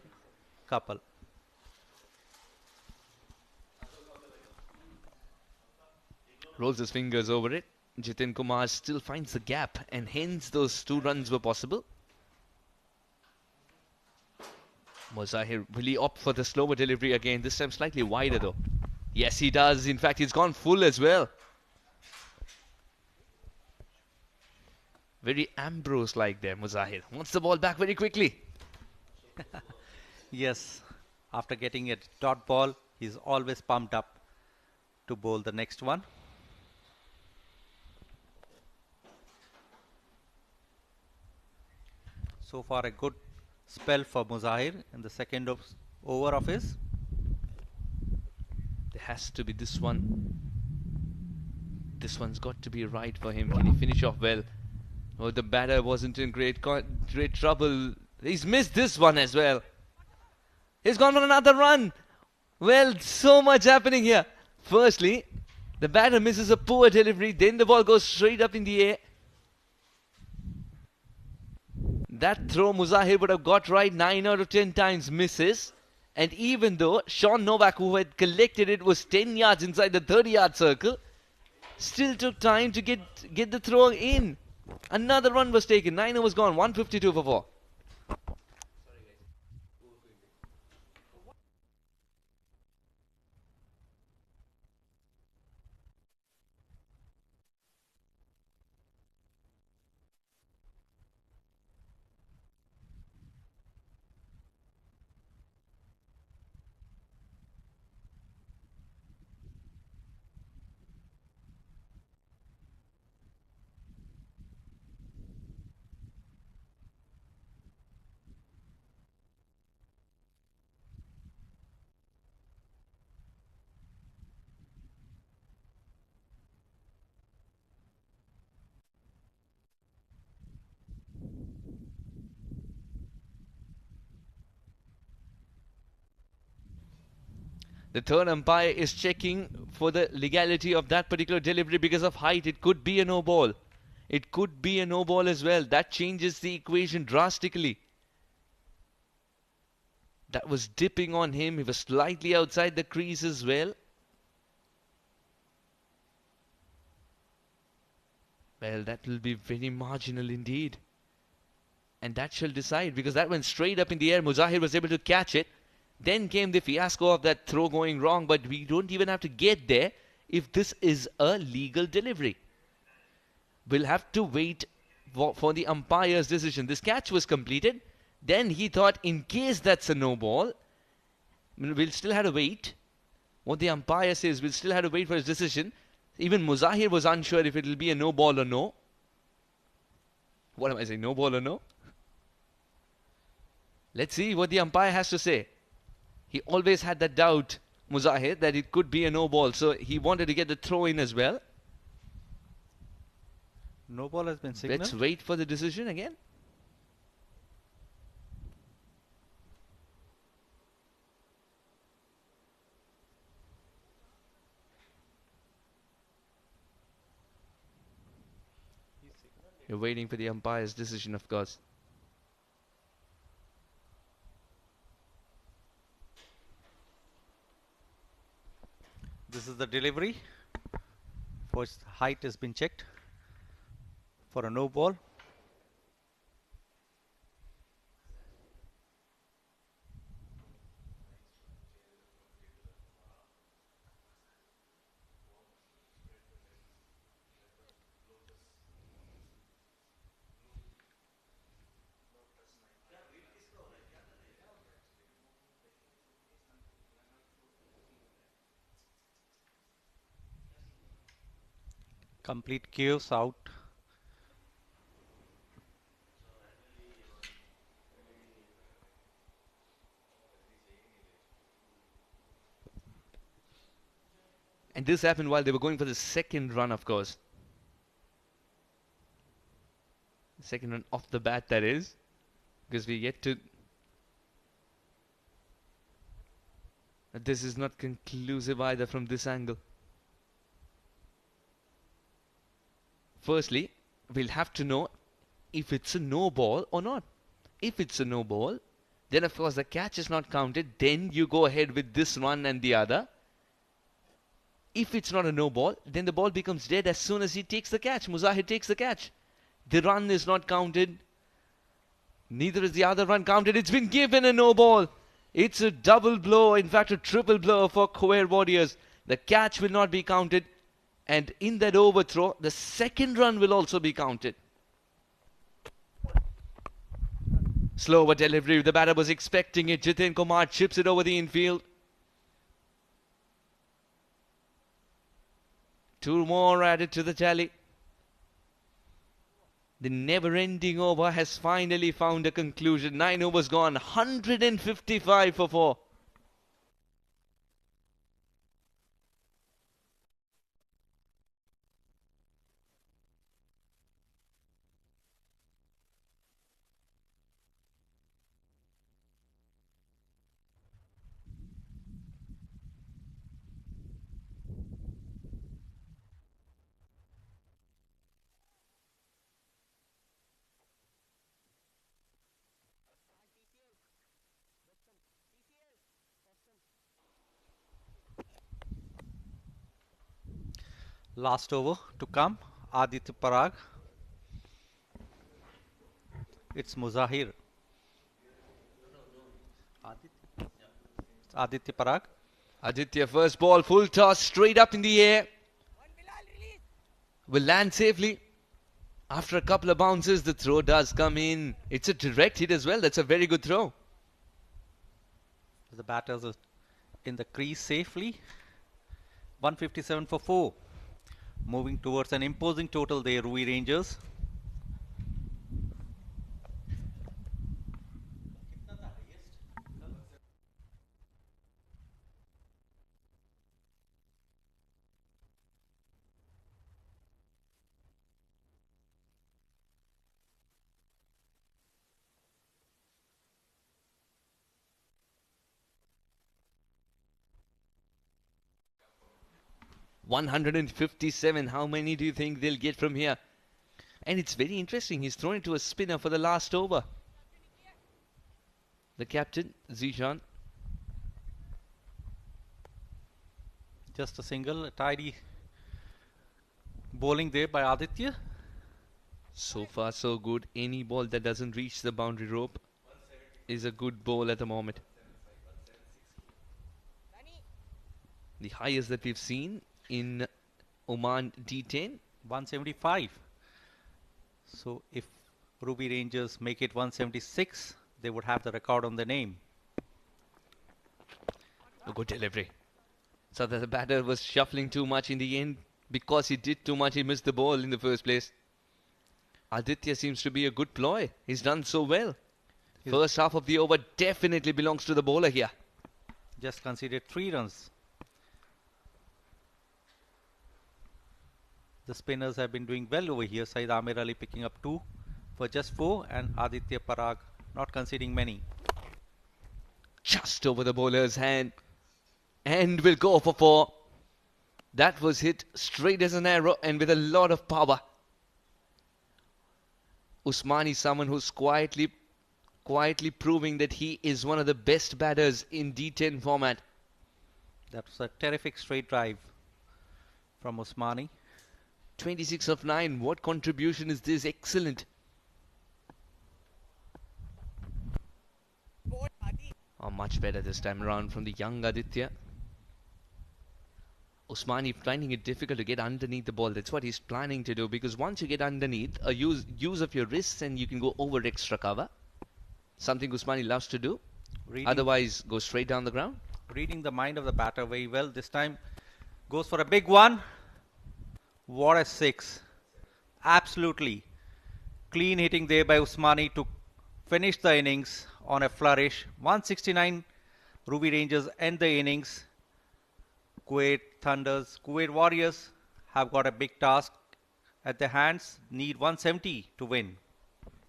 couple. Rolls his fingers over it. Jiten Kumar still finds the gap and hence those 2 runs were possible. Muzahir, will he opt for the slower delivery again? This time slightly wider though. Yes, he does. In fact, he's gone full as well. Very Ambrose-like there, Muzahir. Wants the ball back very quickly. Yes, after getting a dot ball, he's always pumped up to bowl the next one. So far a good spell for Muzahir in the second over of his. There has to be this one. This one's got to be right for him. Can he finish off well? Oh, the batter wasn't in great trouble. He's missed this one as well. He's gone for another run. Well, so much happening here. Firstly, the batter misses a poor delivery. Then the ball goes straight up in the air. That throw Muzahir would have got right 9 out of 10 times, misses. And even though Sean Novak, who had collected it, was 10 yards inside the 30-yard circle, still took time to get the throw in. Another run was taken. 9 was gone. 152 for 4. The third umpire is checking for the legality of that particular delivery because of height. It could be a no ball. It could be a no ball as well. That changes the equation drastically. That was dipping on him. He was slightly outside the crease as well. Well, that will be very marginal indeed. And that shall decide because that went straight up in the air. Muzahir was able to catch it. Then came the fiasco of that throw going wrong, but we don't even have to get there if this is a legal delivery. We'll have to wait for the umpire's decision. This catch was completed. Then he thought in case that's a no ball, we'll still have to wait. What the umpire says, we'll still have to wait for his decision. Even Muzahir was unsure if it will be a no ball or no. What am I saying, no ball or no? Let's see what the umpire has to say. He always had that doubt, Muzahir, that it could be a no ball. So he wanted to get the throw in as well. No ball has been signaled. Let's wait for the decision again. You're waiting for the umpire's decision, of course. This is the delivery. First height has been checked for a no ball. Complete chaos out. And this happened while they were going for the second run, of course. Second run off the bat, that is. Because we get to... This is not conclusive either from this angle. Firstly, we'll have to know if it's a no ball or not. If it's a no ball, then of course the catch is not counted. Then you go ahead with this one and the other. If it's not a no ball, then the ball becomes dead as soon as he takes the catch. Muzahir takes the catch. The run is not counted. Neither is the other run counted. It's been given a no ball. It's a double blow, in fact a triple blow for Khuwair Warriors. The catch will not be counted. And in that overthrow, the second run will also be counted. Slower delivery. The batter was expecting it. Jitin Kumar chips it over the infield. Two more added to the tally. The never-ending over has finally found a conclusion. 9 overs gone. 155 for 4. Last over to come. Aditya Parag. It's Muzahir. It's Aditya Parag. Aditya, first ball, full toss, straight up in the air. Will land safely. After a couple of bounces, the throw does come in. It's a direct hit as well. That's a very good throw. The batters are in the crease safely. 157 for 4. Moving towards an imposing total there, Ruwi Rangers. $157. How many do you think they'll get from here? And it's very interesting. He's thrown into a spinner for the last over. The captain, Zishan. Just a single, a tidy bowling there by Aditya. So far, so good. Any ball that doesn't reach the boundary rope is a good ball at the moment. The highest that we've seen in Oman D10. 175. So if Ruwi Rangers make it 176, they would have the record on their name. A good delivery. So that the batter was shuffling too much in the end. Because he did too much, he missed the ball in the first place. Aditya seems to be a good ploy. He's done so well. First half of the over definitely belongs to the bowler here. Just conceded 3 runs. The spinners have been doing well over here. Saeed Amir Ali picking up 2 for just 4 and Aditya Parag not conceding many. Just over the bowler's hand. And will go for 4. That was hit straight as an arrow and with a lot of power. Usmani, someone who's quietly proving that he is one of the best batters in D10 format. That was a terrific straight drive from Usmani. 26 of 9. What contribution is this? Excellent. Oh, much better this time around from the young Aditya. Usmani finding it difficult to get underneath the ball. That's what he's planning to do, because once you get underneath, a use of your wrists and you can go over extra cover. Something Usmani loves to do. Otherwise, go straight down the ground. Reading the mind of the batter very well. This time goes for a big one. What a 6. Absolutely clean hitting there by Usmani to finish the innings on a flourish. 169 Ruby Rangers end the innings. Kuwait Warriors have got a big task at their hands. Need 170 to win.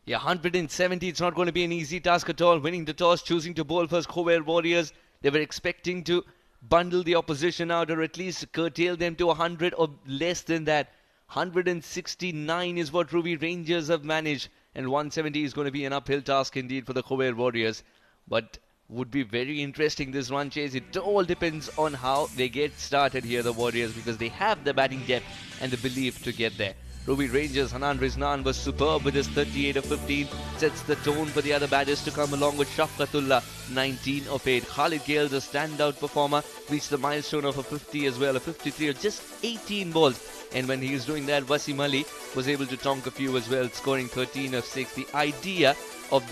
Yeah, 170. It's not going to be an easy task at all. Winning the toss, choosing to bowl first. Khuwair Warriors, they were expecting to bundle the opposition out, or at least curtail them to 100 or less than that. 169 is what Ruby Rangers have managed, and 170 is going to be an uphill task indeed for the Khuwair Warriors. But would be very interesting, this run chase. It all depends on how they get started here, the Warriors, because they have the batting depth and the belief to get there. Ruby Rangers, Hanan Riznan was superb with his 38 of 15. Sets the tone for the other batters to come along with Shafqatullah, 19 of 8. Khalid Gale, the standout performer, reached the milestone of a 50 as well, a 53 of just 18 balls. And when he was doing that, Wasim Ali was able to tonk a few as well, scoring 13 of 6. The idea of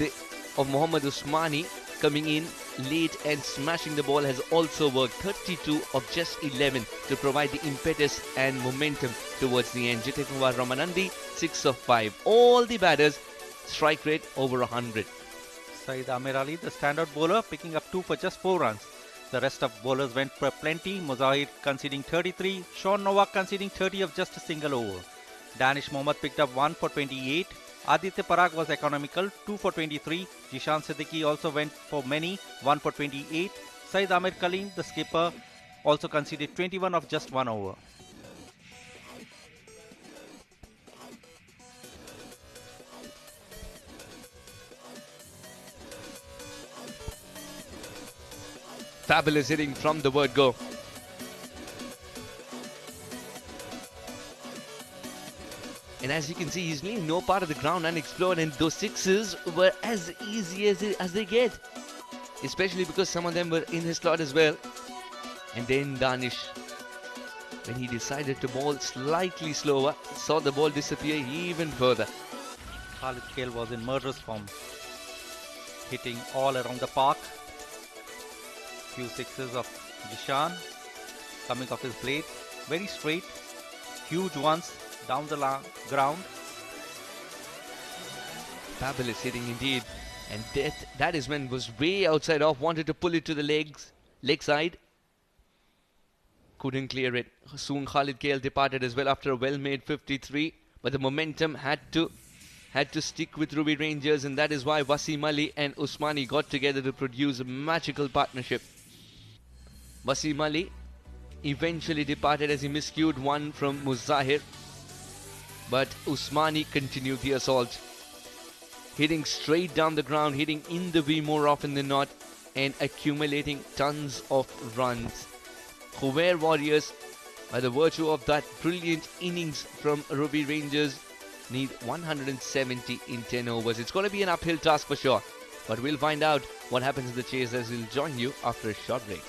Mohammad Usmani coming in late and smashing the ball has also worked. 32 of just 11 to provide the impetus and momentum towards the end. Jitekumar Ramanandi, 6 of 5. All the batters strike rate over 100. Saeed Amir Ali, the standout bowler, picking up 2 for just 4 runs. The rest of bowlers went for plenty. Muzahir conceding 33. Sean Novak conceding 30 of just a single over. Danish Mohammad picked up 1 for 28. Aditya Parag was economical, 2 for 23. Jishan Siddiqui also went for many, 1 for 28. Saeed Amir Kaleem, the skipper, also conceded 21 of just 1 over. Fabulous hitting from the word go. And as you can see, he's leaving no part of the ground unexplored, and those sixes were as easy as they get. Especially because some of them were in his slot as well. And then Danish, when he decided to bowl slightly slower, saw the ball disappear even further. Khalid Gale was in murderous form, hitting all around the park. Few sixes of Jishan coming off his blade, very straight, huge ones down the ground. Fabulous hitting indeed. And that is when was way outside off, wanted to pull it to the leg side. Couldn't clear it. Soon Khalid Gale departed as well after a well-made 53. But the momentum had to stick with Ruby Rangers, and that is why Wasim Ali and Usmani got together to produce a magical partnership. Wasim Ali eventually departed as he miscued one from Muzahir, but Usmani continued the assault, hitting straight down the ground, hitting in the V more often than not, and accumulating tons of runs. Khuwair Warriors, by the virtue of that brilliant innings from Ruby Rangers, need 170 in 10 overs. It's going to be an uphill task for sure, but we'll find out what happens in the chase as we'll join you after a short break.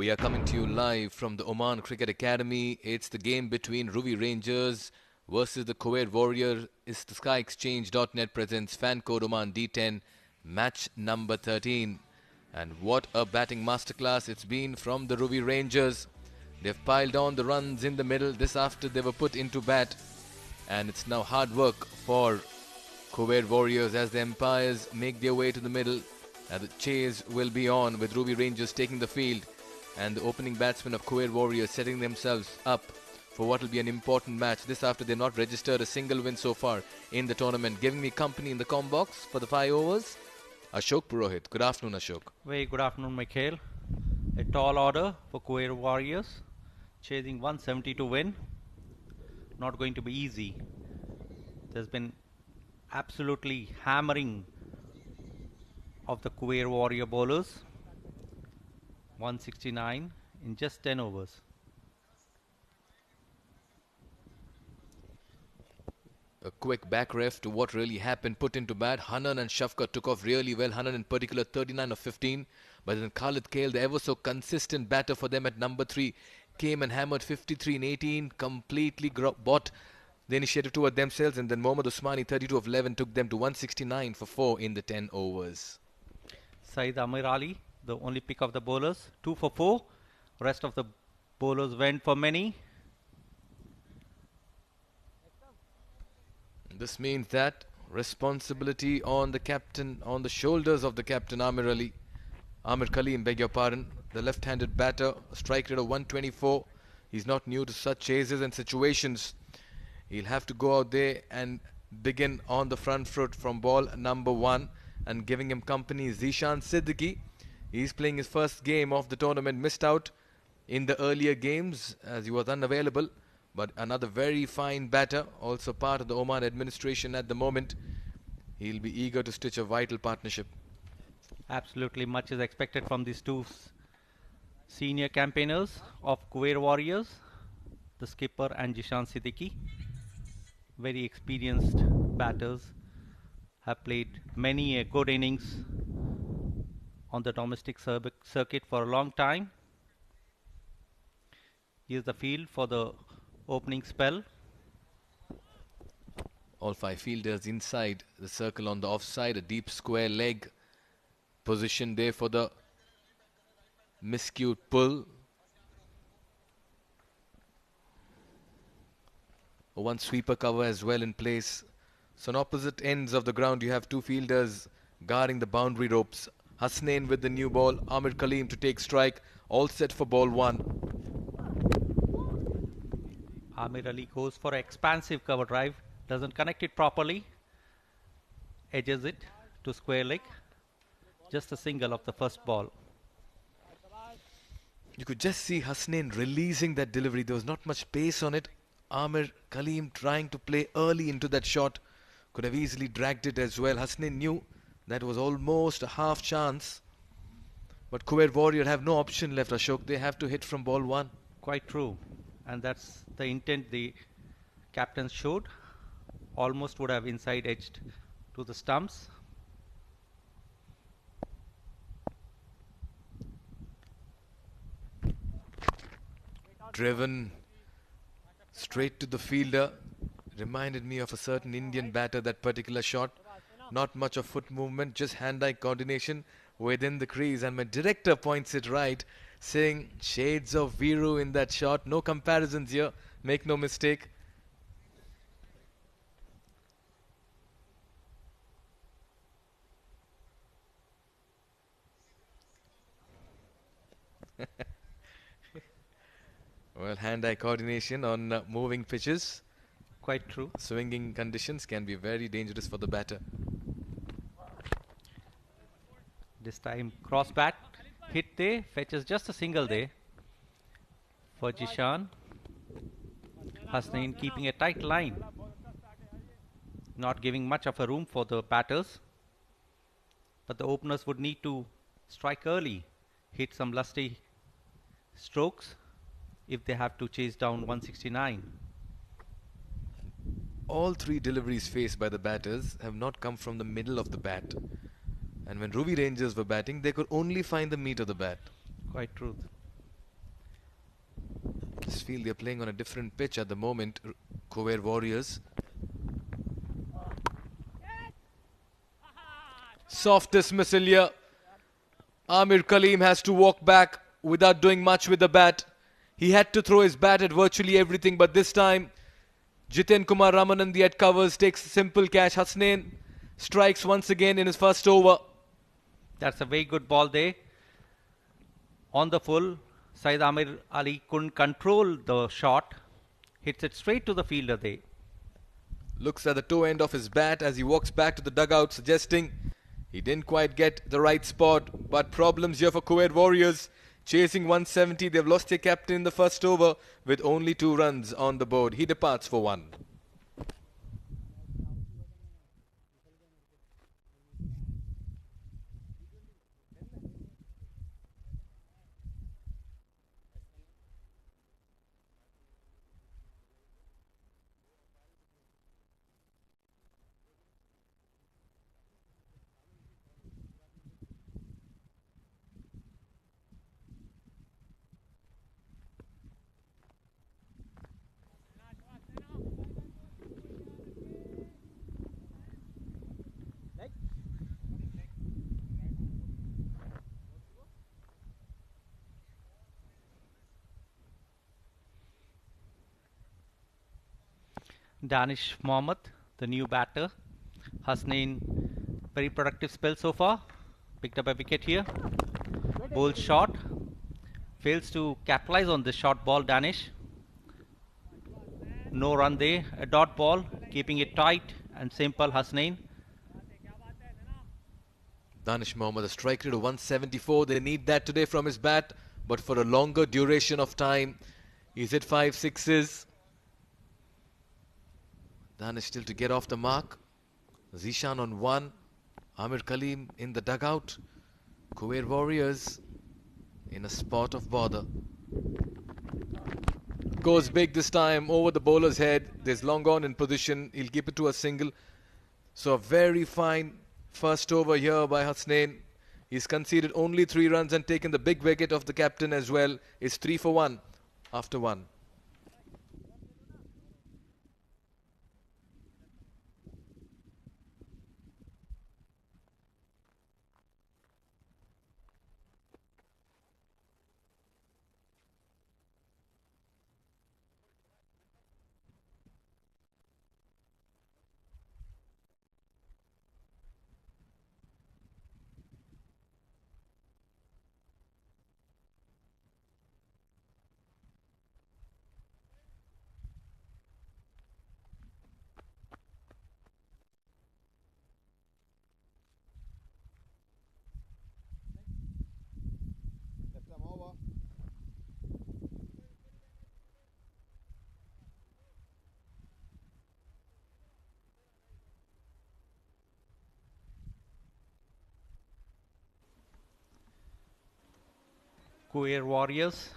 We are coming to you live from the Oman Cricket Academy. It's the game between Ruwi Rangers versus the Khuwair Warrior. It's the SkyExchange.net presents fan code Oman D10 match number 13. And what a batting masterclass it's been from the Ruwi Rangers. They've piled on the runs in the middle this after they were put into bat. And it's now hard work for Khuwair Warriors as the umpires make their way to the middle. And the chase will be on with Ruwi Rangers taking the field. And the opening batsmen of Khuwair Warriors setting themselves up for what will be an important match. This after they've not registered a single win so far in the tournament. Giving me company in the com box for the 5 overs, Ashok Purohit. Good afternoon, Ashok. Very good afternoon, Mikhail. A tall order for Khuwair Warriors, chasing 170 to win. Not going to be easy. There's been absolutely hammering of the Khuwair Warrior bowlers. 169 in just 10 overs. A quick back ref to what really happened. Put into bat. Hanan and Shafqat took off really well. Hanan in particular 39 of 15. But then Khalid Kale, the ever so consistent batter for them at number 3, came and hammered 53 in 18. Completely bought the initiative toward themselves. And then Mohammad Usmani 32 of 11 took them to 169 for 4 in the 10 overs. Saeed Amir Ali, the only pick of the bowlers, 2 for 4. Rest of the bowlers went for many. This means that responsibility on the captain, on the shoulders of the captain Amir Kaleem, beg your pardon. The left-handed batter, a strike rate of 124. He's not new to such chases and situations. He'll have to go out there and begin on the front foot from ball number 1. And giving him company is Zishan Siddiqui. He's playing his first game of the tournament. Missed out in the earlier games as he was unavailable. But another very fine batter, also part of the Oman administration at the moment. He'll be eager to stitch a vital partnership. Absolutely, much is expected from these two senior campaigners of Khuwair Warriors, the skipper and Jishan Siddiqui. Very experienced batters, have played many good innings on the domestic circuit for a long time. Here's the field for the opening spell. All 5 fielders inside the circle on the offside. A deep square leg position there for the miscued pull. One sweeper cover as well in place. So on opposite ends of the ground you have 2 fielders guarding the boundary ropes. Hasnain with the new ball. Amir Kaleem to take strike. All set for ball 1. Amir Ali goes for an expansive cover drive. Doesn't connect it properly. Edges it to square leg. Just a single of the first ball. You could just see Hasnain releasing that delivery. There was not much pace on it. Amir Kaleem trying to play early into that shot. Could have easily dragged it as well. Hasnain knew that was almost a half chance. But Khuwair Warrior have no option left, Ashok. They have to hit from ball 1. Quite true. And that's the intent the captains showed. Almost would have inside edged to the stumps. Driven straight to the fielder. Reminded me of a certain Indian batter, that particular shot. Not much of foot movement, just hand-eye coordination within the crease. And my director points it right, saying shades of Viru in that shot. No comparisons here, make no mistake. Well, hand-eye coordination on moving pitches. Quite true. Swinging conditions can be very dangerous for the batter. This time cross bat hit there, fetches just a single there for Jishan. Hasnain keeping a tight line, not giving much of a room for the batters. But the openers would need to strike early, hit some lusty strokes if they have to chase down 169. All 3 deliveries faced by the batters have not come from the middle of the bat. And when Ruwi Rangers were batting, they could only find the meat of the bat. Quite true. just feel they're playing on a different pitch at the moment, Khuwair Warriors. Soft dismissal here. Amir Kaleem has to walk back without doing much with the bat. He had to throw his bat at virtually everything, but this time Jiten Kumar Ramanandi at covers takes a simple catch. Hasnain strikes once again in his first over. That's a very good ball there. On the full, Saeed Amir Ali couldn't control the shot. Hits it straight to the fielder there. Looks at the toe end of his bat as he walks back to the dugout, suggesting he didn't quite get the right spot. But problems here for Khuwair Warriors. Chasing 170, they've lost their captain in the first over with only 2 runs on the board. He departs for 1. Danish Mohammed, the new batter. Hasnain, very productive spell so far. Picked up a wicket here. Bold shot. Fails to capitalize on this short ball, Danish. No run there. A dot ball, keeping it tight and simple. Hasnain. Danish Mohammed, a strike rate of 174. They need that today from his bat, but for a longer duration of time. He's hit 5 sixes. Danish still to get off the mark. Zishan on 1. Amir Kaleem in the dugout. Khuwair Warriors in a spot of bother. Goes big this time over the bowler's head. There's long on in position. He'll keep it to a single. So a very fine first over here by Hasnain. He's conceded only 3 runs and taken the big wicket of the captain as well. It's 3 for 1 after 1. Khuwair Warriors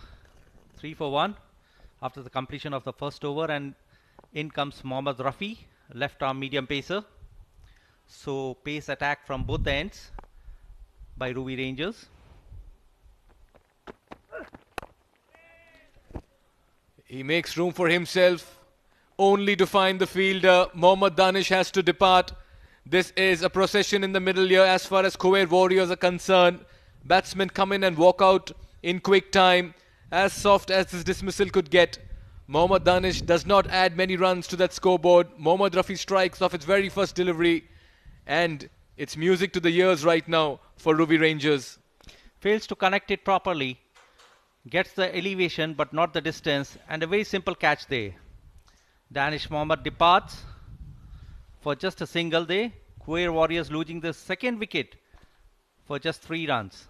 3 for 1 after the completion of the first over, and in comes Mohammad Rafi, left arm medium pacer. So pace attack from both ends by Ruwi Rangers. He makes room for himself only to find the fielder. Mohammad Danish has to depart. This is a procession in the middle here as far as Khuwair Warriors are concerned. Batsmen come in and walk out in quick time, as soft as this dismissal could get. Mohammad Danish does not add many runs to that scoreboard. Mohammad Rafi strikes off its very first delivery, and it's music to the ears right now for Ruwi Rangers. Fails to connect it properly. Gets the elevation but not the distance, and a very simple catch there. Danish Mohammed departs for just a single there. Khuwair Warriors losing the second wicket for just 3 runs.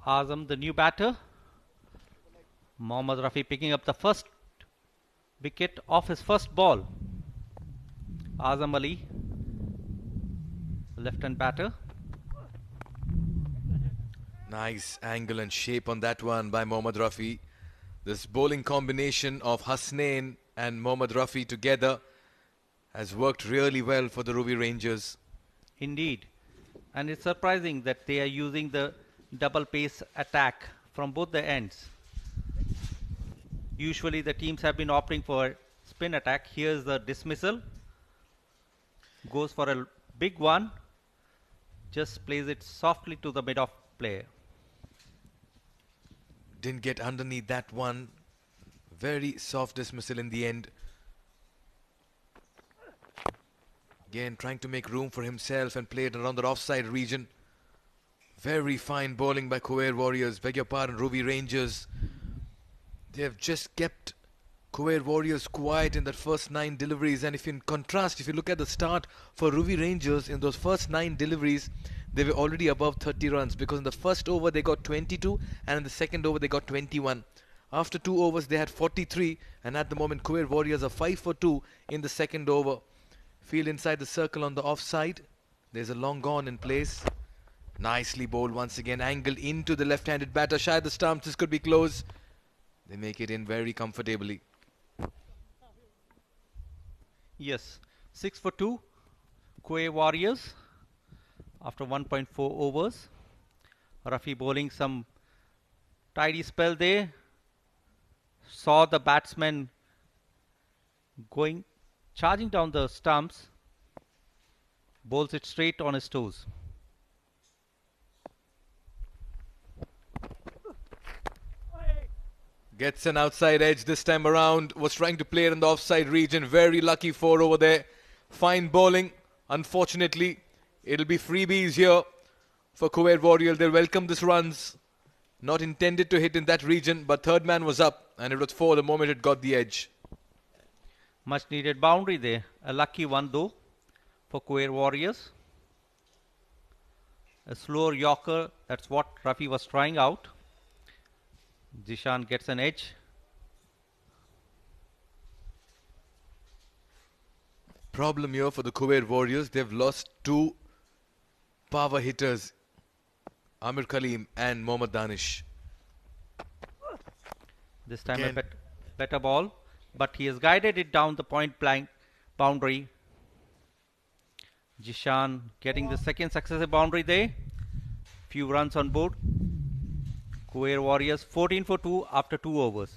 Azam, the new batter. Mohammad Rafi picking up the first wicket off his first ball. Azam Ali, left-hand batter. Nice angle and shape on that one by Mohammad Rafi. This bowling combination of Hasnain and Mohammad Rafi together has worked really well for the Ruwi Rangers. Indeed. And it's surprising that they are using the double pace attack from both the ends. Usually the teams have been opting for spin attack. Here's the dismissal. Goes for a big one. Just plays it softly to the mid-off player. Didn't get underneath that one. Very soft dismissal in the end. Again, trying to make room for himself and play it around the offside region. Very fine bowling by Khuwair Warriors. Beg your pardon, Ruwi Rangers. They have just kept Khuwair Warriors quiet in that first 9 deliveries. And if in contrast, if you look at the start for Ruwi Rangers, in those first 9 deliveries, they were already above 30 runs. Because in the first over, they got 22. And in the second over, they got 21. After 2 overs, they had 43. And at the moment, Khuwair Warriors are 5 for 2 in the second over. Field inside the circle on the offside. There's a long gone in place. Nicely bowled once again. Angled into the left-handed batter. Shy the stumps. This could be close. They make it in very comfortably. Yes. 6 for 2. Khuwair Warriors. After 1.4 overs. Rafi bowling some tidy spell there. Saw the batsman charging down the stumps, bowls it straight on his toes. Gets an outside edge this time around. Was trying to play it in the offside region. Very lucky 4 over there. Fine bowling. Unfortunately, it'll be freebies here for Khuwair Warriors. They'll welcome this runs. Not intended to hit in that region, but third man was up and it was 4 the moment it got the edge. Much needed boundary there. A lucky one though for Khuwair Warriors. A slower Yorker, that's what Rafi was trying out. Zishan gets an edge. Problem here for the Khuwair Warriors. They've lost 2 power hitters. Amir Kaleem and Mohammad Danish. This time a better ball. But he has guided it down the point blank boundary. Zishan getting the second successive boundary there. Few runs on board. Khuwair Warriors 14 for 2 after 2 overs.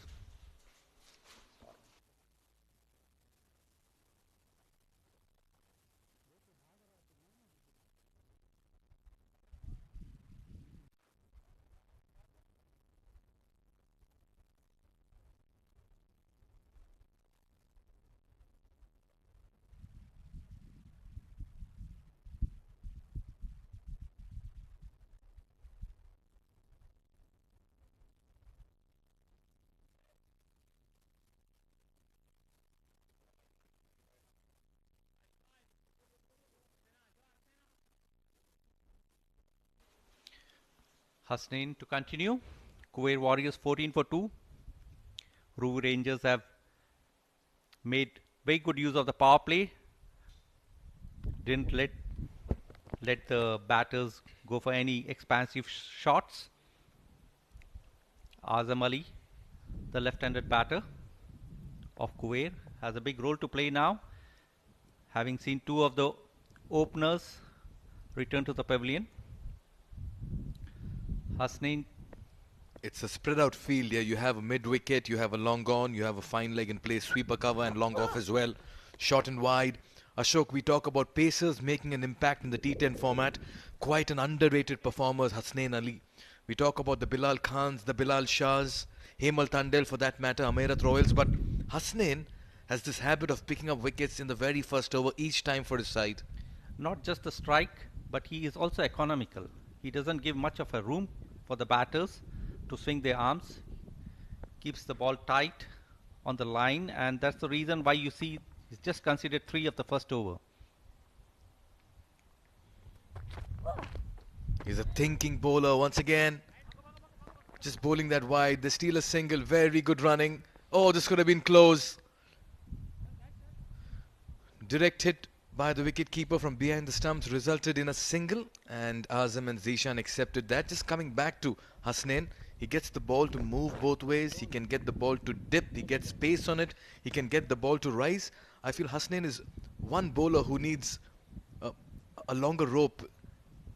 Hasnain to continue. Khuwair Warriors 14 for 2. Ruwi Rangers have made very good use of the power play. Didn't let the batters go for any expansive shots. Azam Ali, the left-handed batter of Khuwair, has a big role to play now. Having seen 2 of the openers return to the pavilion. Hasnain. It's a spread out field here. You have a mid wicket, you have a long on, you have a fine leg in place, sweeper cover and long off as well. Short and wide. Ashok, we talk about pacers making an impact in the T10 format. Quite an underrated performer, Hasnain Ali. We talk about the Bilal Khans, the Bilal Shahs, Hemal Tandel for that matter, Amerat Royals. But Hasnain has this habit of picking up wickets in the very first over each time for his side. Not just the strike, but he is also economical. He doesn't give much of a room for the batters to swing their arms. Keeps the ball tight on the line, and that's the reason why you see he's just considered 3 of the first over. He's a thinking bowler once again. Just bowling that wide. They steal a single. Very good running. Oh, this could have been close. Direct hit by the wicketkeeper from behind the stumps resulted in a single, and Azam and Zishan accepted that. Just coming back to Hasnain, he gets the ball to move both ways. He can get the ball to dip. He gets space on it. He can get the ball to rise. I feel Hasnain is one bowler who needs a longer rope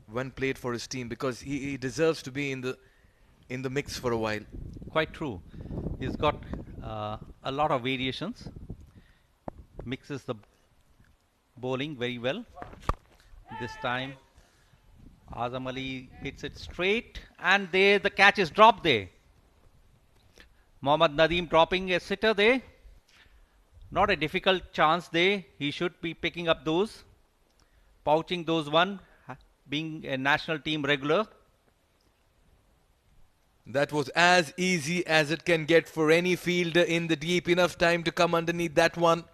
when played for his team, because he deserves to be in the mix for a while. Quite true. He's got a lot of variations. Mixes the bowling very well. This time Azam Ali hits it straight, and there the catch is dropped there. Mohammad Nadeem dropping a sitter there. Not a difficult chance there. He should be picking up those, pouching those one, being a national team regular. That was as easy as it can get for any fielder in the deep. Enough time to come underneath that one.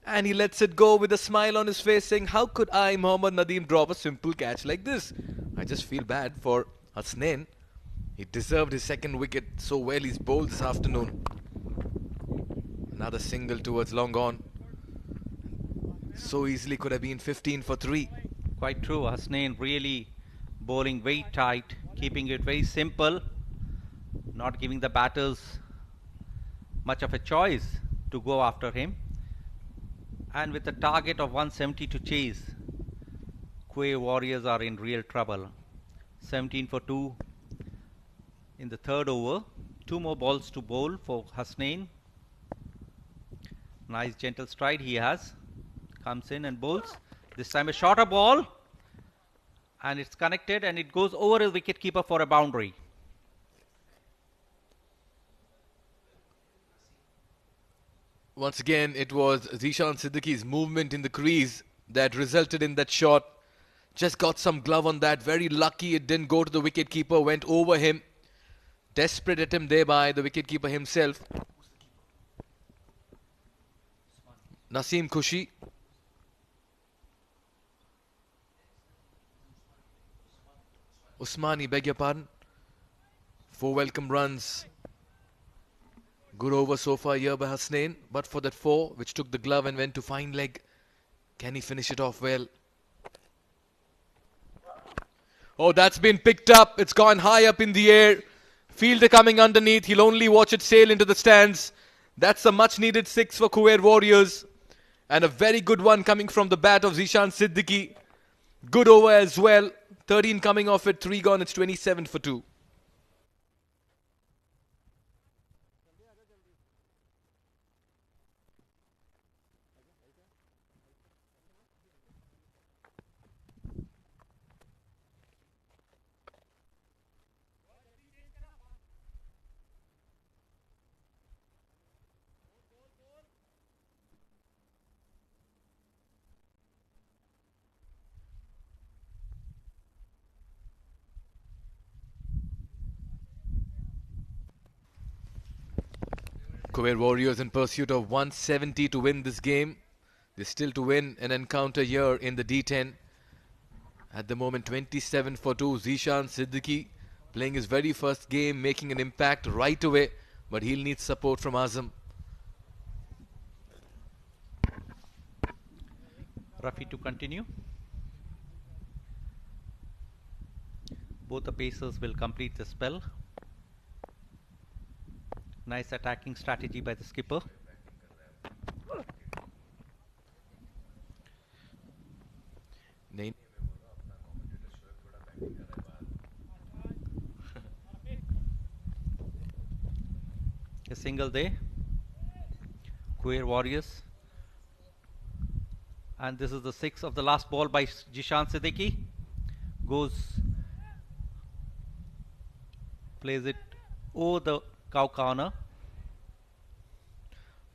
And he lets it go with a smile on his face, saying, how could I, Mohammad Nadeem, drop a simple catch like this? I just feel bad for Hasnain. He deserved his second wicket so well. He's bowled this afternoon. Another single towards long on. So easily could have been 15 for 3. Quite true. Hasnain really bowling very tight, keeping it very simple, not giving the batters much of a choice to go after him. And with a target of 170 to chase, Khuwair Warriors are in real trouble. 17 for 2 in the third over. 2 more balls to bowl for Hasnain. Nice gentle stride he has. Comes in and bowls. This time a shorter ball. And it's connected, and it goes over his wicketkeeper for a boundary. Once again, it was Zishan Siddiqui's movement in the crease that resulted in that shot. Just got some glove on that. Very lucky it didn't go to the wicketkeeper. Went over him. Desperate attempt there by the wicketkeeper himself. Naseem Khushi. Usmani, beg your pardon. 4 welcome runs. Good over so far here by Hasnain, but for that 4 which took the glove and went to fine leg. Can he finish it off well? Oh, that's been picked up. It's gone high up in the air. Fielder coming underneath. He'll only watch it sail into the stands. That's a much needed 6 for Khuwair Warriors. And a very good one coming from the bat of Zishan Siddiqui. Good over as well. 13 coming off it, 3 gone. It's 27 for 2. Khuwair Warriors in pursuit of 170 to win this game. They're still to win an encounter here in the D10. At the moment, 27 for 2. Zishan Siddiqui playing his very first game, making an impact right away. But he'll need support from Azam. Rafi to continue. Both the pacers will complete the spell. Nice attacking strategy by the skipper. A single there. Khuwair Warriors. And this is the 6th of the last ball by Zishan Siddiqui. Plays it over the cow corner.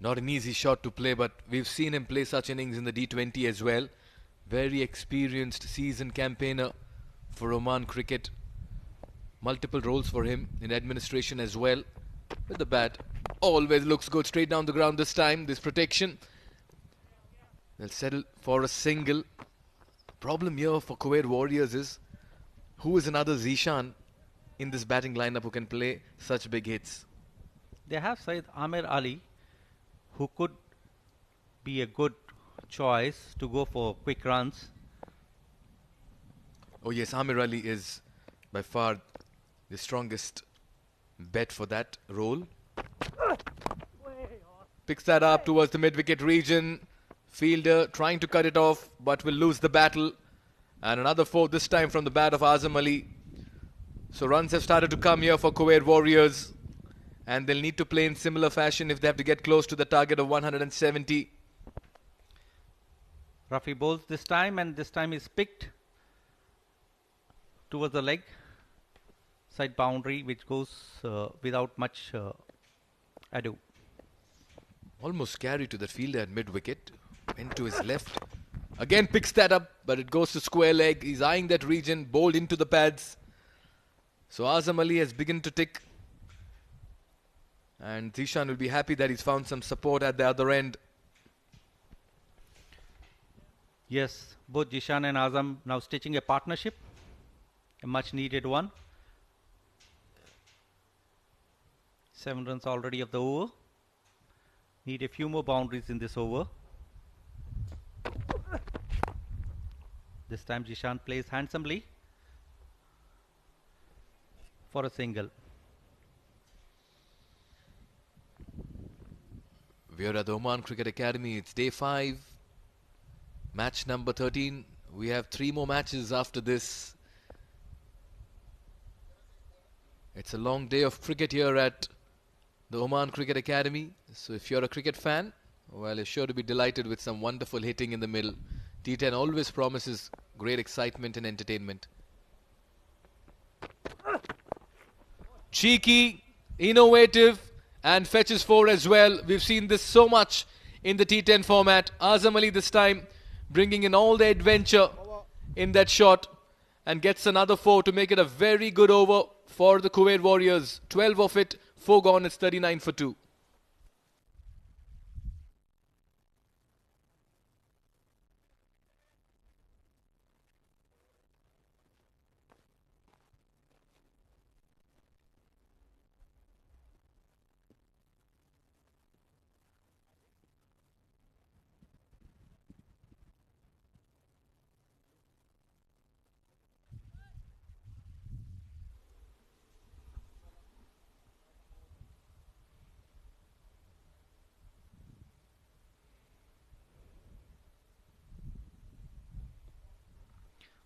Not an easy shot to play, but we've seen him play such innings in the D20 as well. Very experienced seasoned campaigner for Oman cricket. Multiple roles for him in administration as well. With the bat, always looks good. Straight down the ground this time. This protection. They'll settle for a single. Problem here for Khuwair Warriors is, who is another Zishan in this batting lineup who can play such big hits? They have Syed Amir Ali, who could be a good choice to go for quick runs. Oh yes, Amir Ali is by far the strongest bet for that role. Picks that up towards the mid-wicket region. Fielder trying to cut it off, but will lose the battle. And another 4 this time from the bat of Azam Ali. So runs have started to come here for Khuwair Warriors. And they'll need to play in similar fashion if they have to get close to the target of 170. Rafi bowls this time, and this time is picked towards the leg side boundary, which goes without much ado. Almost carried to the fielder at mid-wicket. Went to his left. Again picks that up, but it goes to square leg. He's eyeing that region, bowled into the pads. So Azam Ali has begun to tick. And Zishan will be happy that he's found some support at the other end. Yes, both Jishan and Azam now stitching a partnership. A much needed one. 7 runs already of the over. Need a few more boundaries in this over. This time Jishan plays handsomely for a single. We are at the Oman Cricket Academy. It's day 5. Match number 13. We have 3 more matches after this. It's a long day of cricket here at the Oman Cricket Academy. So if you're a cricket fan, well, you're sure to be delighted with some wonderful hitting in the middle. D10 always promises great excitement and entertainment. Cheeky, innovative, and fetches 4 as well. We've seen this so much in the T10 format. Azam Ali this time bringing in all the adventure in that shot and gets another 4 to make it a very good over for the Khuwair Warriors. 12 of it, 4 gone. It's 39 for 2.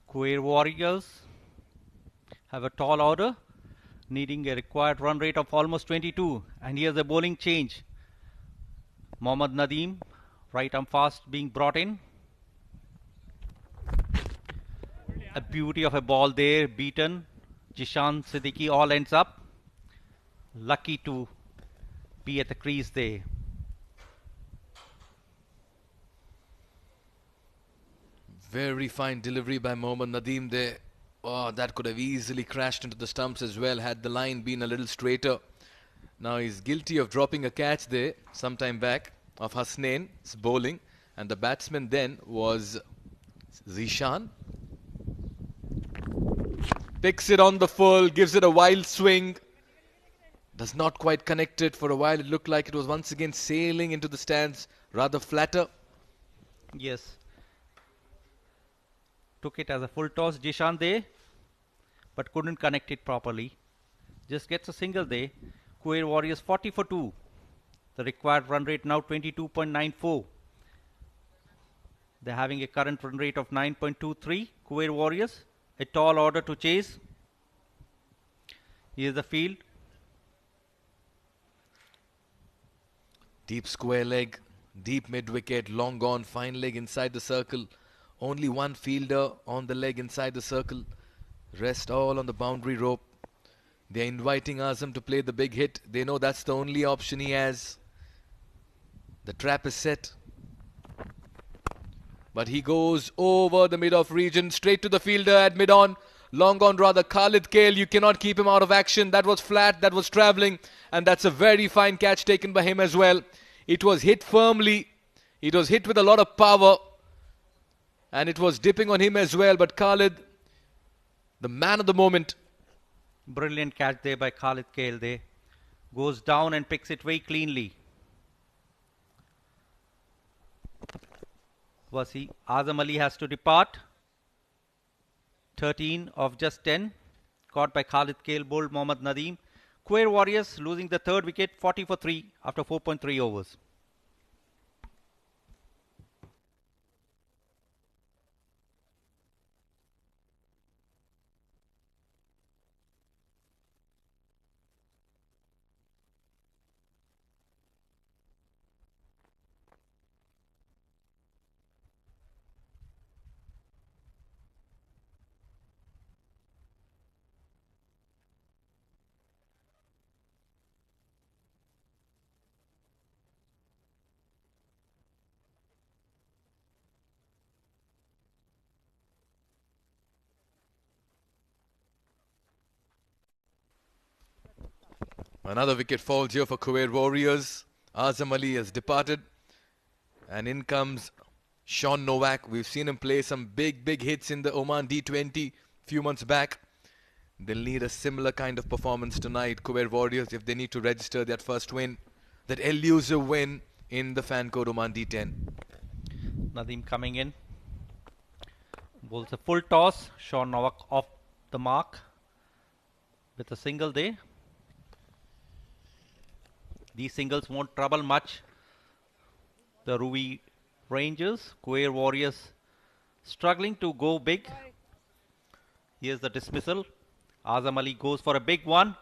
Khuwair Warriors have a tall order, needing a required run rate of almost 22. And here's a bowling change. Mohammad Nadeem, right arm fast being brought in. A beauty of a ball there, beaten. Jishan Siddiqui all ends up. Lucky to be at the crease there. Very fine delivery by Mohammad Nadeem there. Oh, that could have easily crashed into the stumps as well had the line been a little straighter. Now he's guilty of dropping a catch there sometime back of Hasnain's bowling, and the batsman then was Zishan. Picks it on the full, gives it a wild swing. Does not quite connect it. For a while it looked like it was once again sailing into the stands, rather flatter. Yes. Took it as a full toss, Jishan there, but couldn't connect it properly. Just gets a single there. Khuwair Warriors 40 for 2. The required run rate now 22.94. They're having a current run rate of 9.23. Khuwair Warriors, a tall order to chase. Here's the field. Deep square leg, deep mid-wicket, long gone, fine leg inside the circle. Only one fielder on the leg inside the circle. Rest all on the boundary rope. They're inviting Azam to play the big hit. They know that's the only option he has. The trap is set. But he goes over the mid-off region, straight to the fielder at mid-on. Long on rather, Khalid Kale, you cannot keep him out of action. That was flat, that was travelling. And that's a very fine catch taken by him as well. It was hit firmly. It was hit with a lot of power. And it was dipping on him as well. But Khalid, the man of the moment. Brilliant catch there by Khalid Kale there. Goes down and picks it very cleanly. Azam Ali has to depart. 13 of just 10. Caught by Khalid Kale, bowled Mohammad Nadeem. Khuwair Warriors losing the third wicket, 40 for 3 after 4.3 overs. Another wicket falls here for Khuwair Warriors. Azam Ali has departed. And in comes Sean Novak. We've seen him play some big hits in the Oman D20 few months back. They'll need a similar kind of performance tonight, Khuwair Warriors, if they need to register that first win, that elusive win in the fan code Oman D10. Nadeem coming in. Bowls a full toss. Sean Novak off the mark with a single there. These singles won't trouble much the Ruwi Rangers. Khuwair Warriors struggling to go big. Here's the dismissal. Azam Ali goes for a big one.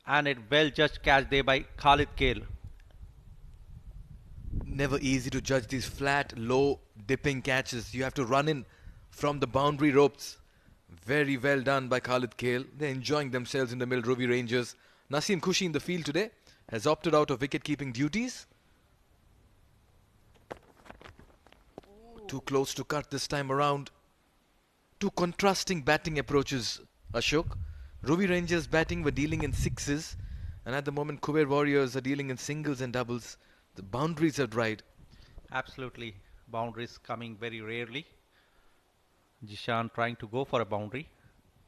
And a well judged catch there by Khalid Kale. Never easy to judge these flat, low, dipping catches. You have to run in from the boundary ropes. Very well done by Khalid Kale. They're enjoying themselves in the middle, Ruwi Rangers. Naseem Khushi in the field today has opted out of wicket-keeping duties. Too close to cut this time around. Two contrasting batting approaches, Ashok. Ruwi Rangers batting were dealing in sixes, and at the moment Khuwair Warriors are dealing in singles and doubles. The boundaries are dried. Absolutely. Boundaries coming very rarely. Jishan trying to go for a boundary.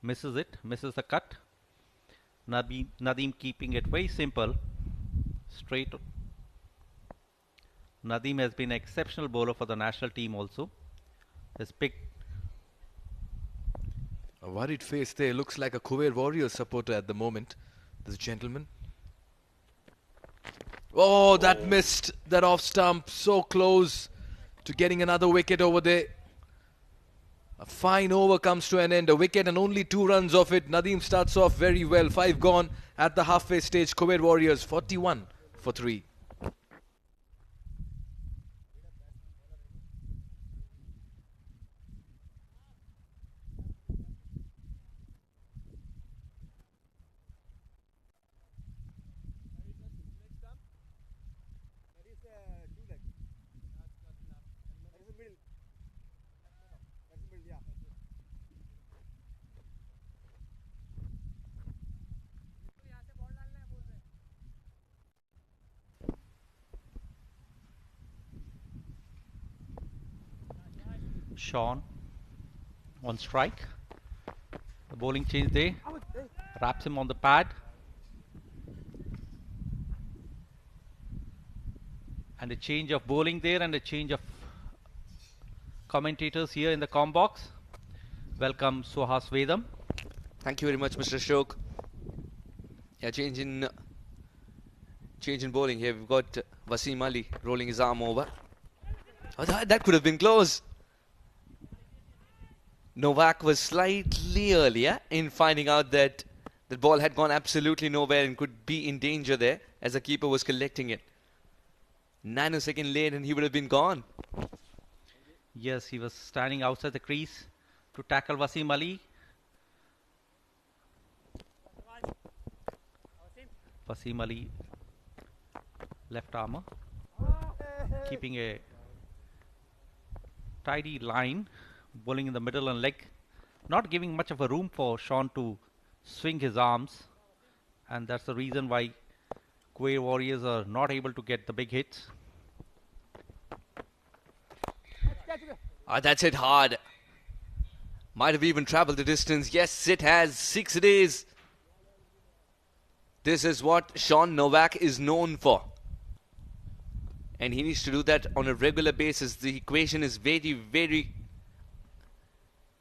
Misses it. Misses the cut. Nadeem keeping it very simple. Straight. Nadeem has been an exceptional bowler for the national team also. Has picked a worried face there. Looks like a Khuwair Warriors supporter at the moment. This gentleman. Oh, that missed. That off stump. So close to getting another wicket over there. A fine over comes to an end. A wicket and only 2 runs off it. Nadeem starts off very well. 5 gone at the halfway stage. Khuwair Warriors 41 for 3. Sean on strike. The bowling change there. Wraps him on the pad. And a change of bowling there and a change of commentators here in the comm box. Welcome Suhas Vedam. Thank you very much, Mr. Ashok. Yeah, change in bowling here. We've got Wasim Ali rolling his arm over. Oh, that could have been close. Novak was slightly earlier in finding out that the ball had gone absolutely nowhere and could be in danger there as the keeper was collecting it. Nanosecond late and he would have been gone. Yes, he was standing outside the crease to tackle Wasim Ali. Wasim Ali, left armour, keeping a tidy line, bowling in the middle and leg, not giving much of a room for Sean to swing his arms, and that's the reason why Khuwair Warriors are not able to get the big hits. That's hit hard. Might have even travelled the distance. Yes, it has. 6 days. This is what Sean Novak is known for. and he needs to do that on a regular basis. The equation is very, very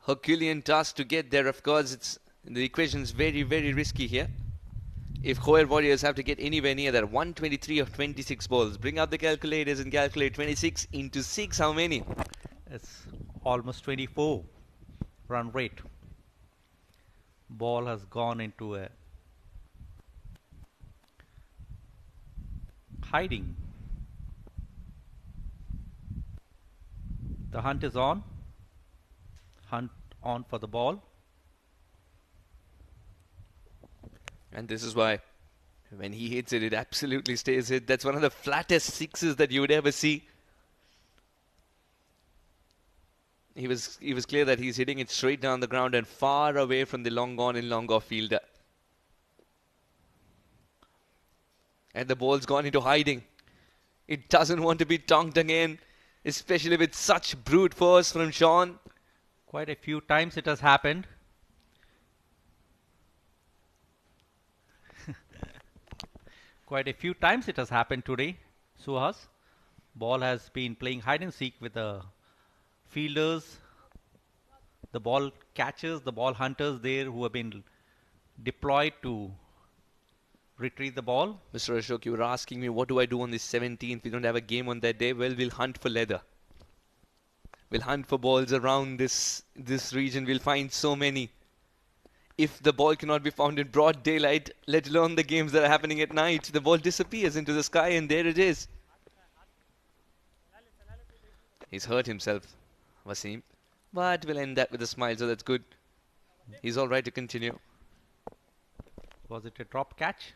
Herculean task to get there. Of course, the equation is very, very risky here. If Khuwair Warriors have to get anywhere near that, 123 of 26 balls. Bring out the calculators and calculate 26 into 6. How many? It's almost 24 run rate. Ball has gone into a hiding. The hunt is on. Hunt on for the ball. And this is why when he hits it, it absolutely stays hit. That's one of the flattest sixes that you would ever see. He was clear that he's hitting it straight down the ground and far away from the long on and long off fielder. And the ball's gone into hiding. It doesn't want to be tonked again, especially with such brute force from Sean. Quite a few times it has happened. Quite a few times it has happened today, Suhas. Ball has been playing hide and seek with the fielders, the ball catchers, the ball hunters there who have been deployed to retrieve the ball. Mr. Ashok, you were asking me what do I do on the 17th? We don't have a game on that day. Well, we'll hunt for leather. We'll hunt for balls around this region. We'll find so many. If the ball cannot be found in broad daylight, let alone the games that are happening at night, the ball disappears into the sky and there it is. He's hurt himself, Wasim. But we'll end that with a smile, so that's good. He's all right to continue. Was it a drop catch?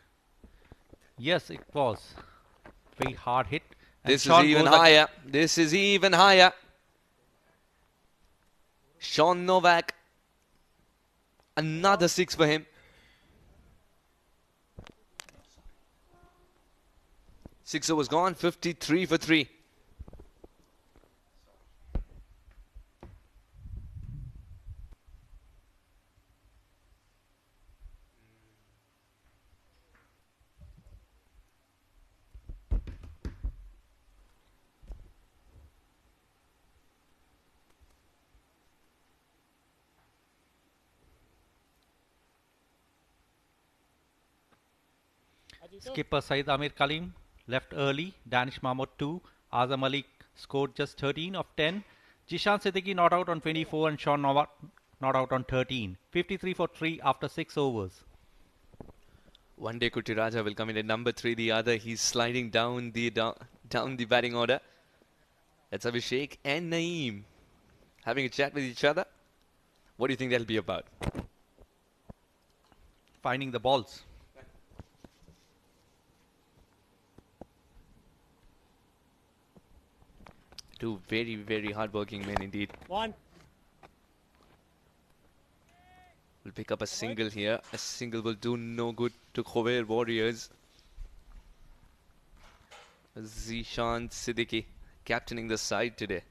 Yes, it was. Very hard hit. And This is Sean even goes higher. This is even higher. Sean Novak. Another 6 for him. Sixer was gone. 53 for 3. Skipper Saeed Amir Kalim left early. Danish Mahmood 2. Azam Ali scored just 13 of 10. Jishan Siddiqui not out on 24 and Sean Novak not out on 13. 53 for 3 after 6 overs. One day Kutiraja will come in at number 3. The other, he's sliding down the batting order. That's Abhishek and Naeem having a chat with each other. What do you think that'll be about? Finding the balls. Two very, very hard-working men indeed. One. Will pick up a single here. A single will do no good to Khuwair Warriors. Zishan Siddiqui captaining the side today.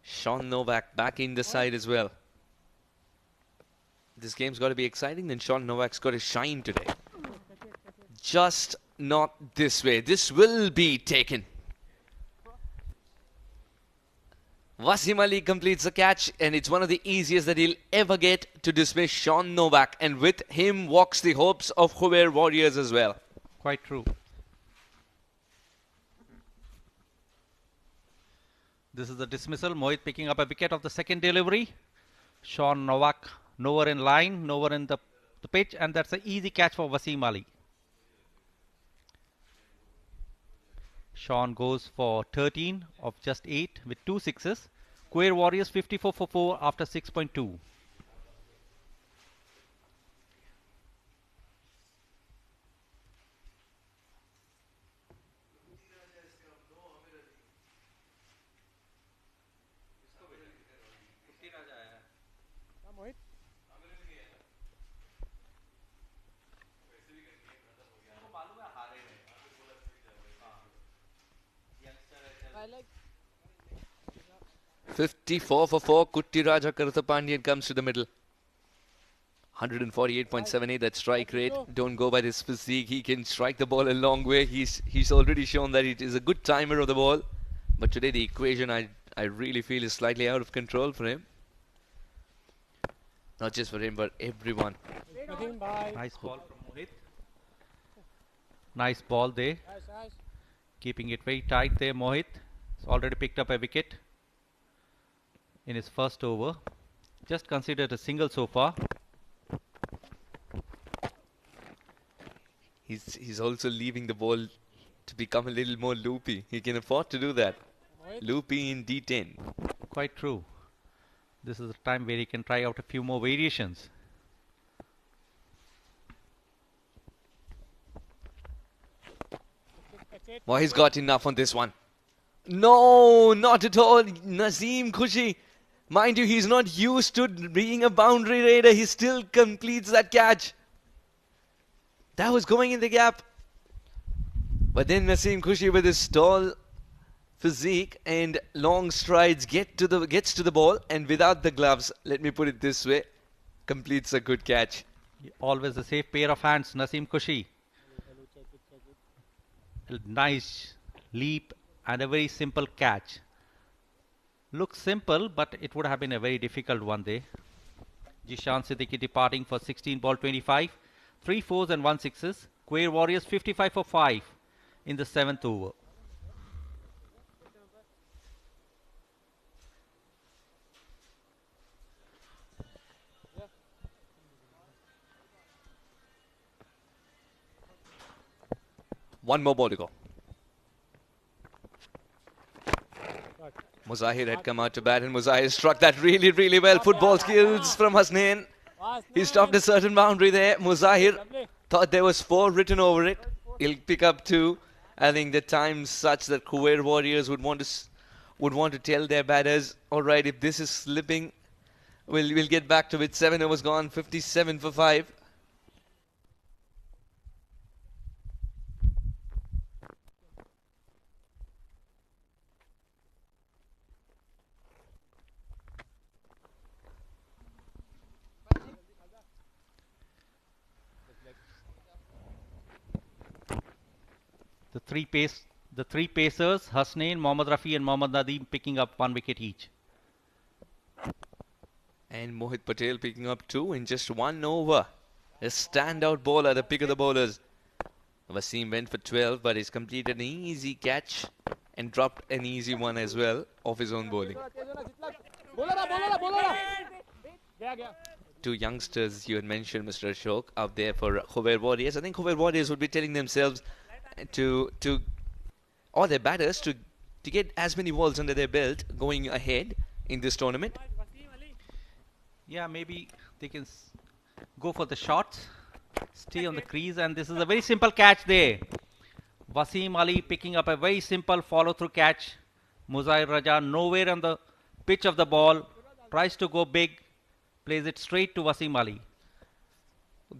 Sean Novak back in the side as well. This game's got to be exciting, then Sean Novak's got to shine today. Just not this way. This will be taken. Wasim Ali completes the catch, and it's one of the easiest that he'll ever get to dismiss Sean Novak. And with him walks the hopes of Khuwair Warriors as well. Quite true. This is the dismissal. Mohit picking up a wicket of the second delivery. Sean Novak nowhere in line, nowhere in the pitch, and that's an easy catch for Wasim Ali. Sean goes for 13 of just 8 with 2 sixes. Khuwair Warriors 54 for 4 after 6.2. I like 54 for 4. Kuttiraja Karthapandian comes to the middle. 148.78, that strike rate. Don't go by this physique. He can strike the ball a long way. He's already shown that it is a good timer of the ball. But today the equation I really feel is slightly out of control for him. Not just for him, but everyone. Nice ball from Mohit. Nice ball there. Keeping it very tight there, Mohit. He's already picked up a wicket in his first over. Just considered a single so far. He's also leaving the ball to become a little more loopy. He can afford to do that. Loopy in D10. Quite true. This is a time where he can try out a few more variations. Well, he's got enough on this one. No, not at all. Naseem Khushi. Mind you, he's not used to being a boundary raider. He still completes that catch. That was going in the gap. But then Naseem Khushi with his tall physique and long strides gets to the ball, and without the gloves, let me put it this way, completes a good catch. Always a safe pair of hands, Naseem Khushi. A nice leap and a very simple catch. Looks simple, but it would have been a very difficult one there. Jishan Siddiqui departing for 16 ball 25. 3 fours and 1 sixes. Khuwair Warriors 55 for 5 in the 7th over. One more ball to go. Muzahir had come out to bat, and Muzahir struck that really, really well. Football skills from Hasnain. He stopped a certain boundary there. Muzahir thought there was 4 written over it. He'll pick up 2. I think the time's such that Khuwair Warriors would want to tell their batters, all right, if this is slipping, we'll get back to it. 7 overs gone, 57 for 5. The three pacers, Hasnain, Mohammad Rafi and Mohammad Nadeem picking up 1 wicket each. And Mohit Patel picking up 2 in just 1 over. A standout bowler, the pick of the bowlers. Wasim went for 12, but he's completed an easy catch and dropped an easy one as well off his own bowling. 2 youngsters you had mentioned, Mr. Ashok, out there for Khuwair Warriors. I think Khuwair Warriors would be telling themselves or their batters to get as many balls under their belt going ahead in this tournament. Yeah, maybe they can go for the shots, stay on the crease, and this is a very simple catch there. Wasim Ali picking up a very simple follow-through catch. Muzahir Raja nowhere on the pitch of the ball, tries to go big, plays it straight to Wasim Ali.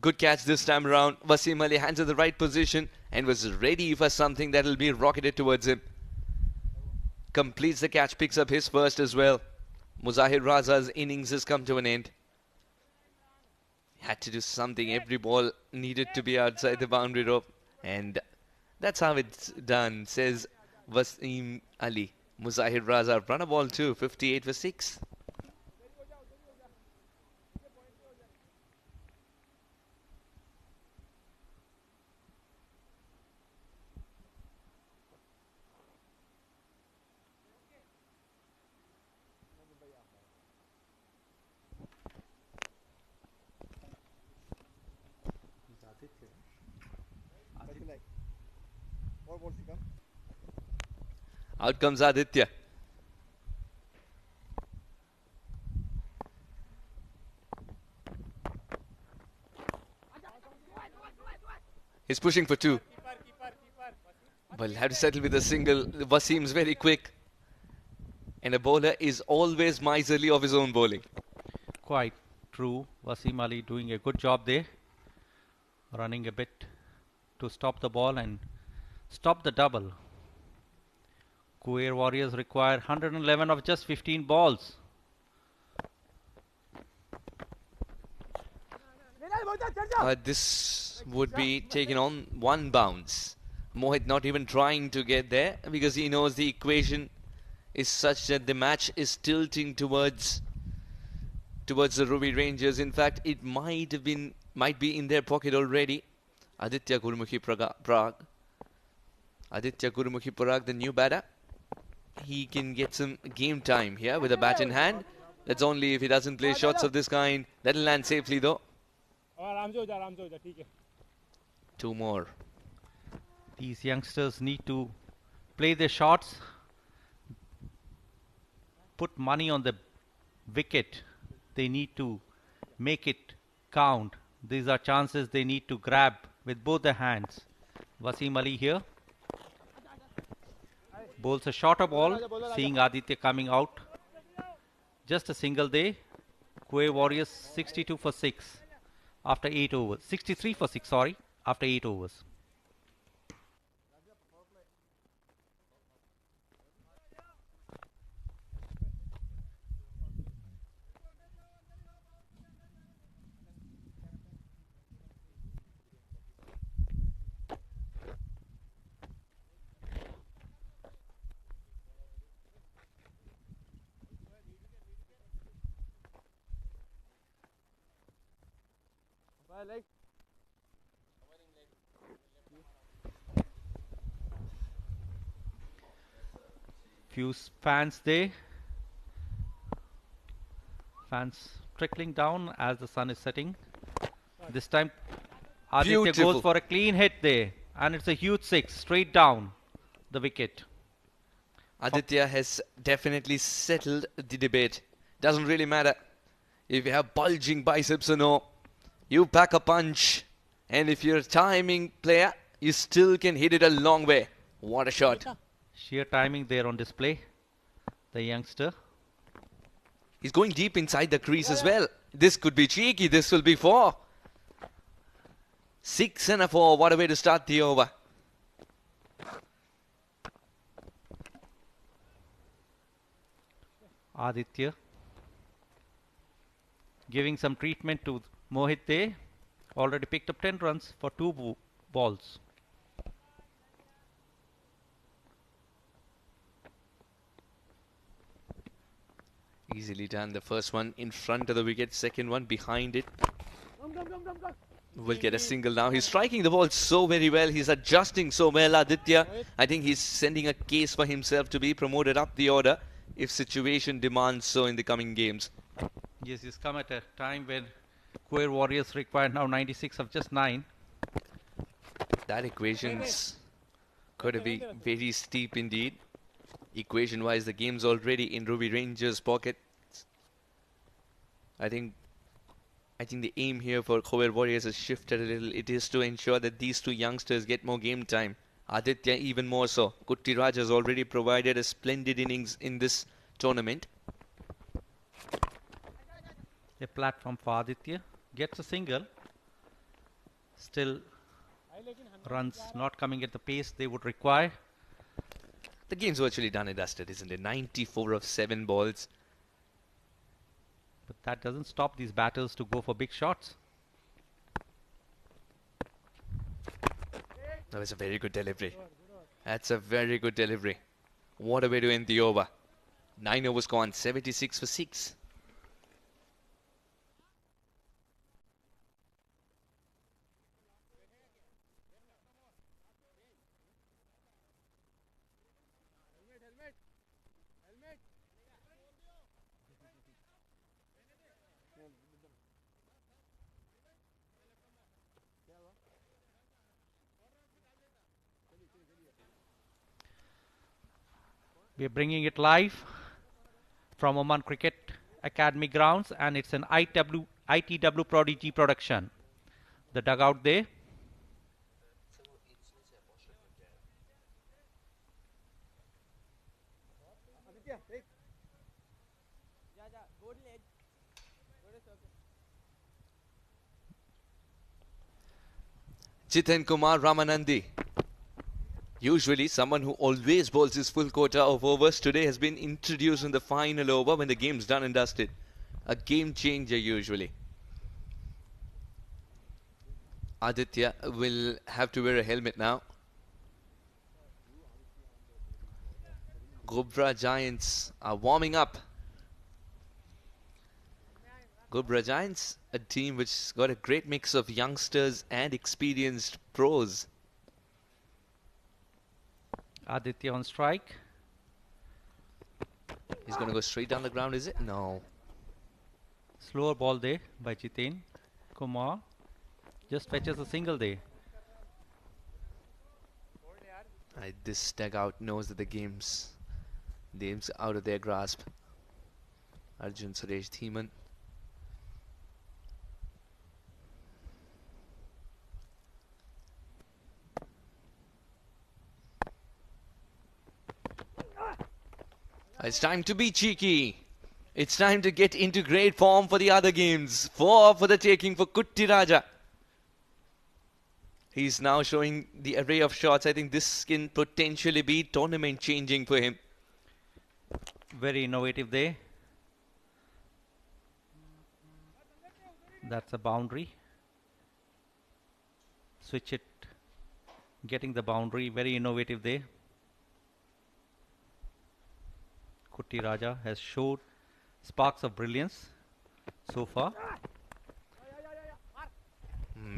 Good catch this time around. Wasim Ali hands in the right position and was ready for something that will be rocketed towards him. Completes the catch, picks up his first as well. Muzahir Raza's innings has come to an end. Had to do something. Every ball needed to be outside the boundary rope. And that's how it's done, says Wasim Ali. Muzahir Raza run a ball too, 58 for 6. Out comes Aditya. He's pushing for 2. Well, have to settle with a single. Wasim's very quick. And a bowler is always miserly of his own bowling. Quite true. Wasim Ali doing a good job there. Running a bit to stop the ball and stop the double. Khuwair Warriors require 111 of just 15 balls. This would be taken on one bounce. Mohit not even trying to get there because he knows the equation is such that the match is tilting towards the Ruwi Rangers. In fact, it might be in their pocket already. Aditya Gurmukhi Prague. Aditya Gurmukhi Prague, the new batter. He can get some game time here with a bat in hand. That's only if he doesn't play shots of this kind. That'll land safely though. Two more. These youngsters need to play their shots, put money on the wicket. They need to make it count. These are chances they need to grab with both their hands. Wasim Ali here bowls a shorter ball, seeing Aditya coming out. Just a single day. Khuwair Warriors 62 for 6 after 8 overs. 63 for 6, sorry, after 8 overs. Few fans there. Fans trickling down as the sun is setting. This time Aditya Beautiful. goes for a clean hit there, and it's a huge 6 straight down the wicket. Aditya has definitely settled the debate. Doesn't really matter if you have bulging biceps or no. You pack a punch, and if you're a timing player, you still can hit it a long way. What a shot. Sheer timing there on display. The youngster. He's going deep inside the crease as well. This could be cheeky. This will be 4. 6 and a 4. What a way to start the over. Aditya giving some treatment to Mohit there. Already picked up 10 runs for 2 balls. Easily done. The first one in front of the wicket. Second one behind it. Will get a single now. He's striking the ball so very well. He's adjusting so well, Aditya. I think he's sending a case for himself to be promoted up the order if situation demands so in the coming games. Yes, he's come at a time when Khuwair Warriors require now 96 of just 9. That equation's going to be very steep indeed. Equation-wise, the game's already in Ruwi Rangers' pocket. I think the aim here for Khuwair Warriors has shifted a little. It is to ensure that these two youngsters get more game time. Aditya even more so. Kutti Raj has already provided a splendid innings in this tournament. A platform for Aditya. Gets a single. Still runs not coming at the pace they would require. The game's virtually done and dusted, isn't it? 94 of 7 balls. But that doesn't stop these batters to go for big shots. That was a very good delivery. That's a very good delivery. What a way to end the over. 9 overs gone, 76 for 6. We are bringing it live from Oman Cricket Academy grounds, and it's an ITW Prodigy production. The dugout there. Jiten Kumar Ramanandi. Usually someone who always bowls his full quota of overs today has been introduced in the final over when the game's done and dusted. A game changer usually. Aditya will have to wear a helmet now. Gobra Giants are warming up. Gobra Giants, a team which's got a great mix of youngsters and experienced pros. Aditya on strike. He's going to go straight down the ground, is it? No. Slower ball there by Jiten Kumar. Just fetches a single there. This dugout knows that the game's out of their grasp. Arjun Suresh Dhiman. It's time to be cheeky. It's time to get into great form for the other games. 4 for the taking for Kutti Raja. He's now showing the array of shots. I think this can potentially be tournament changing for him. Very innovative there. That's a boundary. Switch it. Getting the boundary. Very innovative there. Kutti Raja has showed sparks of brilliance so far.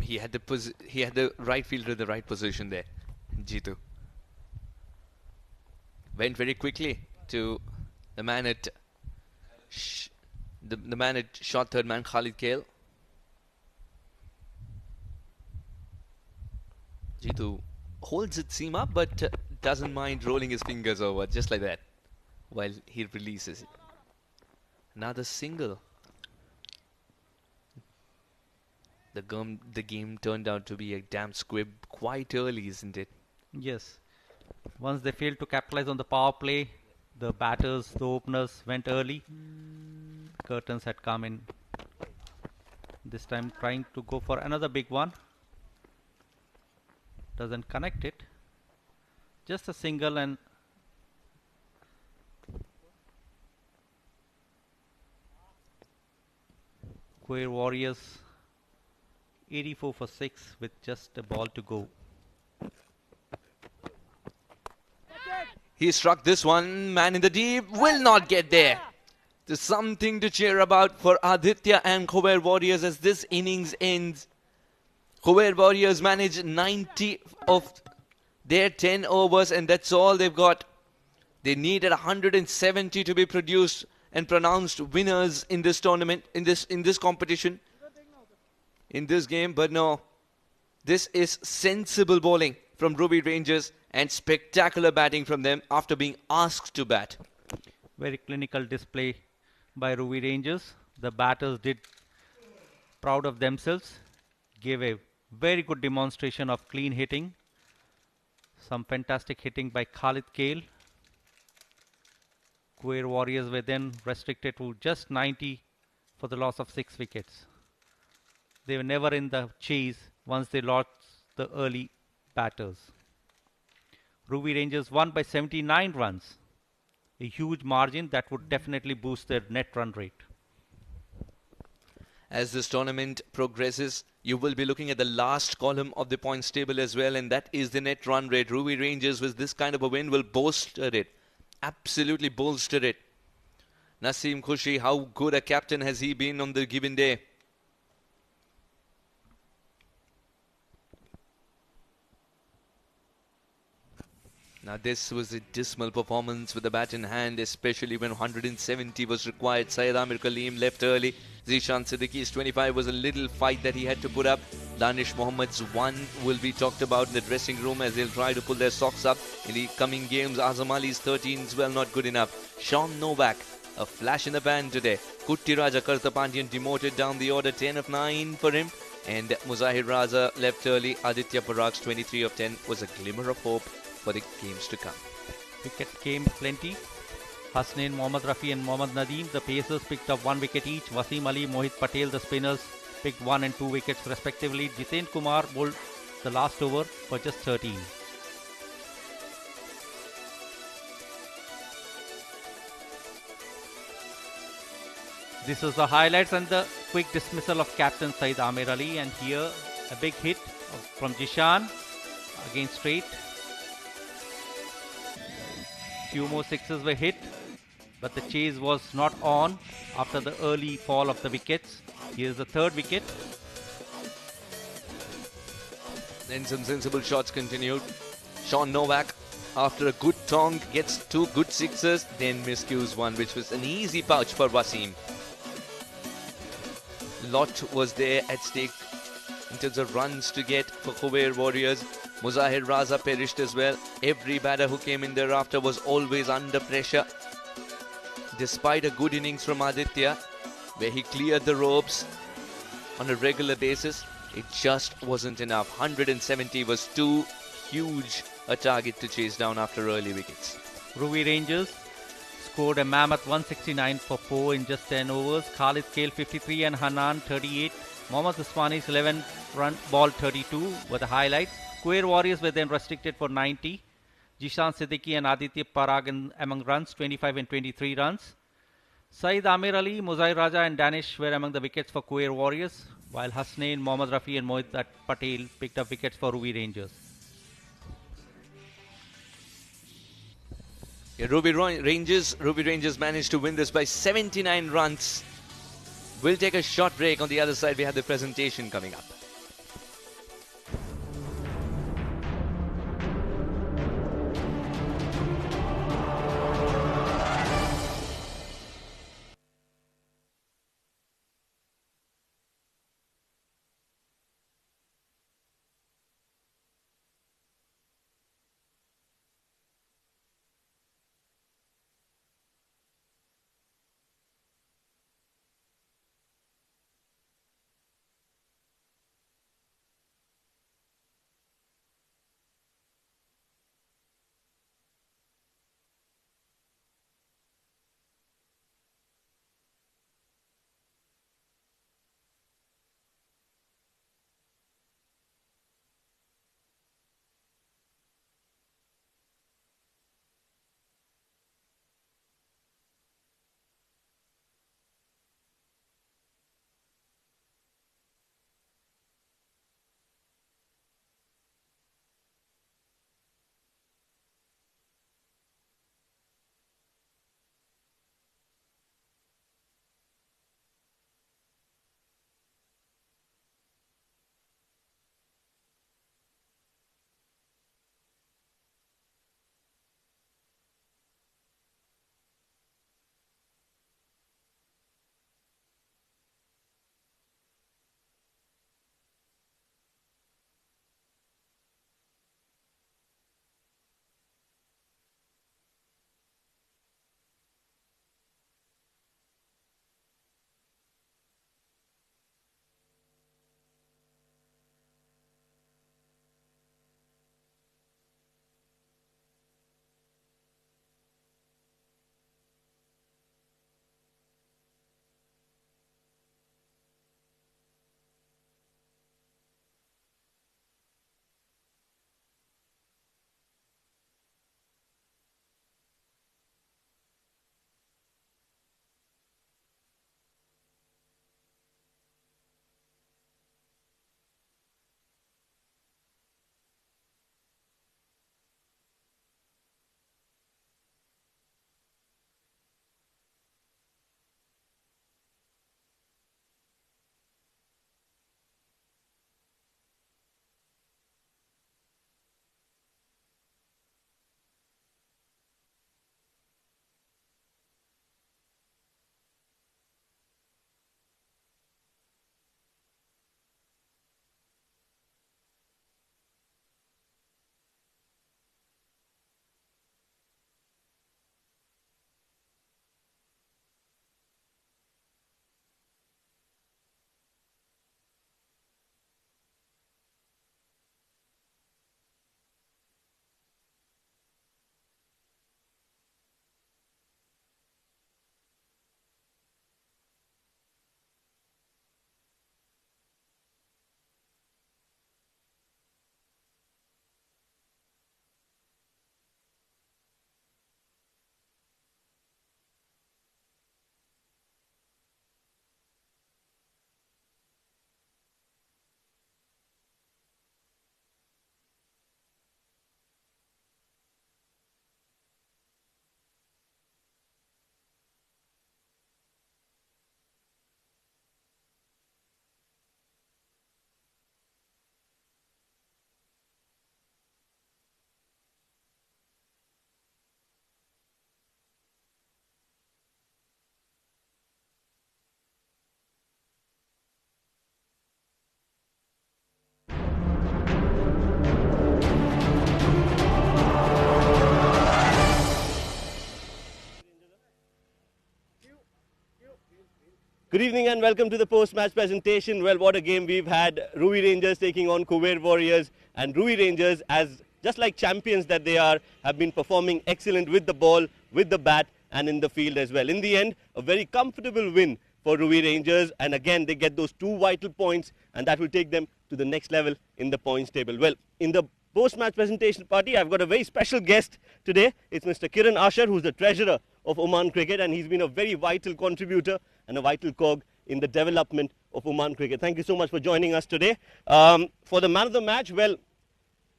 He had the right fielder in the right position there, Jitu. Went very quickly to the man at the man at shot third man, Khalid Kale. Jitu holds it seam up, but doesn't mind rolling his fingers over just like that while he releases it. Another single. The game turned out to be a damn squib quite early, isn't it? Yes. Once they failed to capitalize on the power play, the batters, the openers went early. Curtains had come in. This time trying to go for another big one. Doesn't connect it. Just a single and Khuwair Warriors 84 for 6 with just a ball to go. He struck this one, man in the deep, will not get there. There's something to cheer about for Aditya and Khuwair Warriors as this innings ends. Khuwair Warriors managed 90 of their 10 overs and that's all they've got. They needed 170 to be produced and pronounced winners in this tournament, in this competition, in this game. But no, this is sensible bowling from Ruwi Rangers and spectacular batting from them after being asked to bat. Very clinical display by Ruwi Rangers. The batters did proud of themselves, gave a very good demonstration of clean hitting. Some fantastic hitting by Khalid Kale. Khuwair Warriors were then restricted to just 90 for the loss of 6 wickets. They were never in the chase once they lost the early batters. Ruwi Rangers won by 79 runs. A huge margin that would definitely boost their net run rate. As this tournament progresses, you will be looking at the last column of the points table as well, and that is the net run rate. Ruwi Rangers with this kind of a win will bolster it. Absolutely bolster it. Naseem Khushi, how good a captain has he been on the given day? Now this was a dismal performance with the bat in hand, especially when 170 was required. Syed Amir Kaleem left early. Zishan Siddiqui's 25 was a little fight that he had to put up. Danish Mohammed's 1 will be talked about in the dressing room as they'll try to pull their socks up in the coming games. Azam Ali's 13 is well not good enough. Sean Novak, a flash in the pan today. Kutti Raja Kartapandian demoted down the order, 10 of 9 for him. And Muzahir Raza left early. Aditya Parak's 23 of 10 was a glimmer of hope for the games to come. Wicket came plenty. Hasnain, Mohammad Rafi and Mohammad Nadeem, the pacers picked up 1 wicket each. Wasim Ali, Mohit Patel, the spinners picked 1 and 2 wickets respectively. Jiten Kumar bowled the last over for just 13. This was the highlights and the quick dismissal of captain Saeed Amir Ali, and here A big hit from Jishan against straight. Few more sixes were hit, but the chase was not on after the early fall of the wickets. Here's the third wicket. Then some sensible shots continued. Sean Novak, after a good tong, gets two good sixes, then miscues one, which was an easy pouch for Wasim. Lot was there at stake in terms of runs to get for Khuwair Warriors. Muzahir Raza perished as well. Every batter who came in thereafter was always under pressure. Despite a good innings from Aditya, where he cleared the ropes on a regular basis, it just wasn't enough. 170 was too huge a target to chase down after early wickets. Ruwi Rangers scored a mammoth 169 for 4 in just 10 overs. Khalid Kale 53 and Hanan 38. Mohammad Usmani's 11 run ball 32 were the highlights. Khuwair Warriors were then restricted for 90. Jishan Siddiqui and Aditya Parag among runs, 25 and 23 runs. Saeed Amir Ali, Muzair Raja and Danish were among the wickets for Khuwair Warriors, while Hasnain, Mohammad Rafi and Mohit Patel picked up wickets for Ruwi Rangers. Yeah, Ruby Rangers managed to win this by 79 runs. We'll take a short break. On the other side, we have the presentation coming up. Good evening and welcome to the post-match presentation. Well, what a game we've had. Ruwi Rangers taking on Khuwair Warriors, and Ruwi Rangers, as just like champions that they are, have been performing excellent with the ball, with the bat and in the field as well. In the end, a very comfortable win for Ruwi Rangers, and again they get those 2 vital points, and that will take them to the next level in the points table. Well, in the post-match presentation party, I've got a very special guest today. It's Mr. Kiran Asher, who's the treasurer of Oman Cricket, and he's been a very vital contributor and a vital cog in the development of Oman Cricket. Thank you so much for joining us today. For the man of the match, well,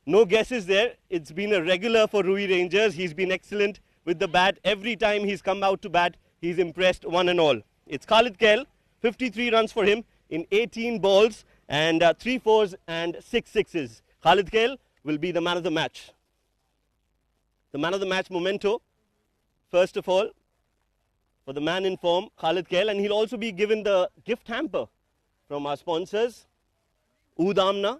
no guesses there. It's been a regular for Ruwi Rangers. He's been excellent with the bat. Every time he's come out to bat, he's impressed one and all. It's Khalid Kail, 53 runs for him in 18 balls and 3 fours and 6 sixes. Khalid Kail will be the man of the match. The man of the match memento, first of all, for the man in form, Khalid Kail, and he'll also be given the gift hamper from our sponsors, Oud Amna.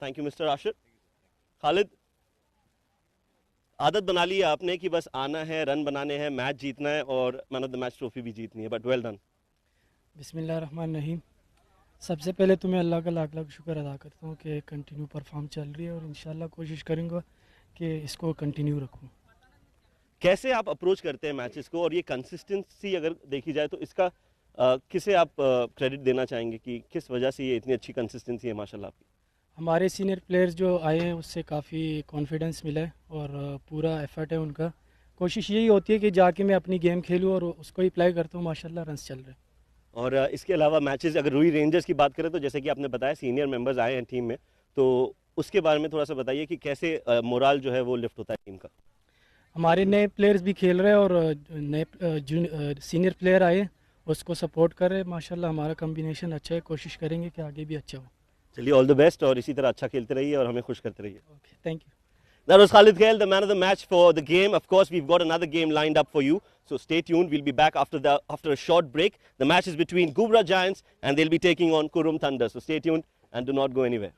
Thank you, Mr. Asher. Khalid, आदत बना ली है आपने कि बस आना है, run बनाने हैं, मैच जीतना है और man of the match trophy भी जीतनी है, बट वेल डन. बिस्मिल्लाहिर्रहमानिर्रहीम. सबसे पहले तुम्हें अल्लाह का लाख लाख शुक्र अदा करता हूँ कि कंटिन्यू परफॉर्म चल रही है और इंशाल्लाह कोशिश करूँगा कि इसको कंटिन्यू रखूँ. कैसे आप अप्रोच करते हैं मैचेस को, और ये कंसिस्टेंसी अगर देखी जाए तो इसका किसे आप क्रेडिट देना चाहेंगे कि किस वजह से ये इतनी अच्छी कंसिस्टेंसी है माशाल्लाह आपकी? हमारे सीनियर प्लेयर्स जो आए हैं उससे काफ़ी कॉन्फिडेंस मिला है और पूरा एफर्ट है उनका. कोशिश यही होती है कि जाके मैं अपनी गेम खेलूँ और उसको ही प्ले करता हूँ. माशाल्लाह रन्स चल रहे हैं. और इसके अलावा मैचेस अगर रुई रेंजर्स की बात करें तो जैसे कि आपने बताया सीनियर मेंबर्स आए हैं टीम में, तो उसके बारे में थोड़ा सा बताइए कि कैसे मोराल जो है वो लिफ्ट होता है टीम का. हमारे नए प्लेयर्स भी खेल रहे हैं और नए सीनियर प्लेयर आए उसको सपोर्ट कर रहे हैं. माशाल्लाह हमारा कम्बिनेशन अच्छा है. कोशिश करेंगे कि आगे भी अच्छा हो. चलिए, ऑल द बेस्ट और इसी तरह अच्छा खेलते रहिए और हमें खुश करते रहिए. Okay, thank you. That was Khalid Kail, the man of the match for the game. Of course, we've got another game lined up for you, so stay tuned. We'll be back after a short break. The match is between Gubra Giants and they'll be taking on Kurum Thunder. So stay tuned and do not go anywhere.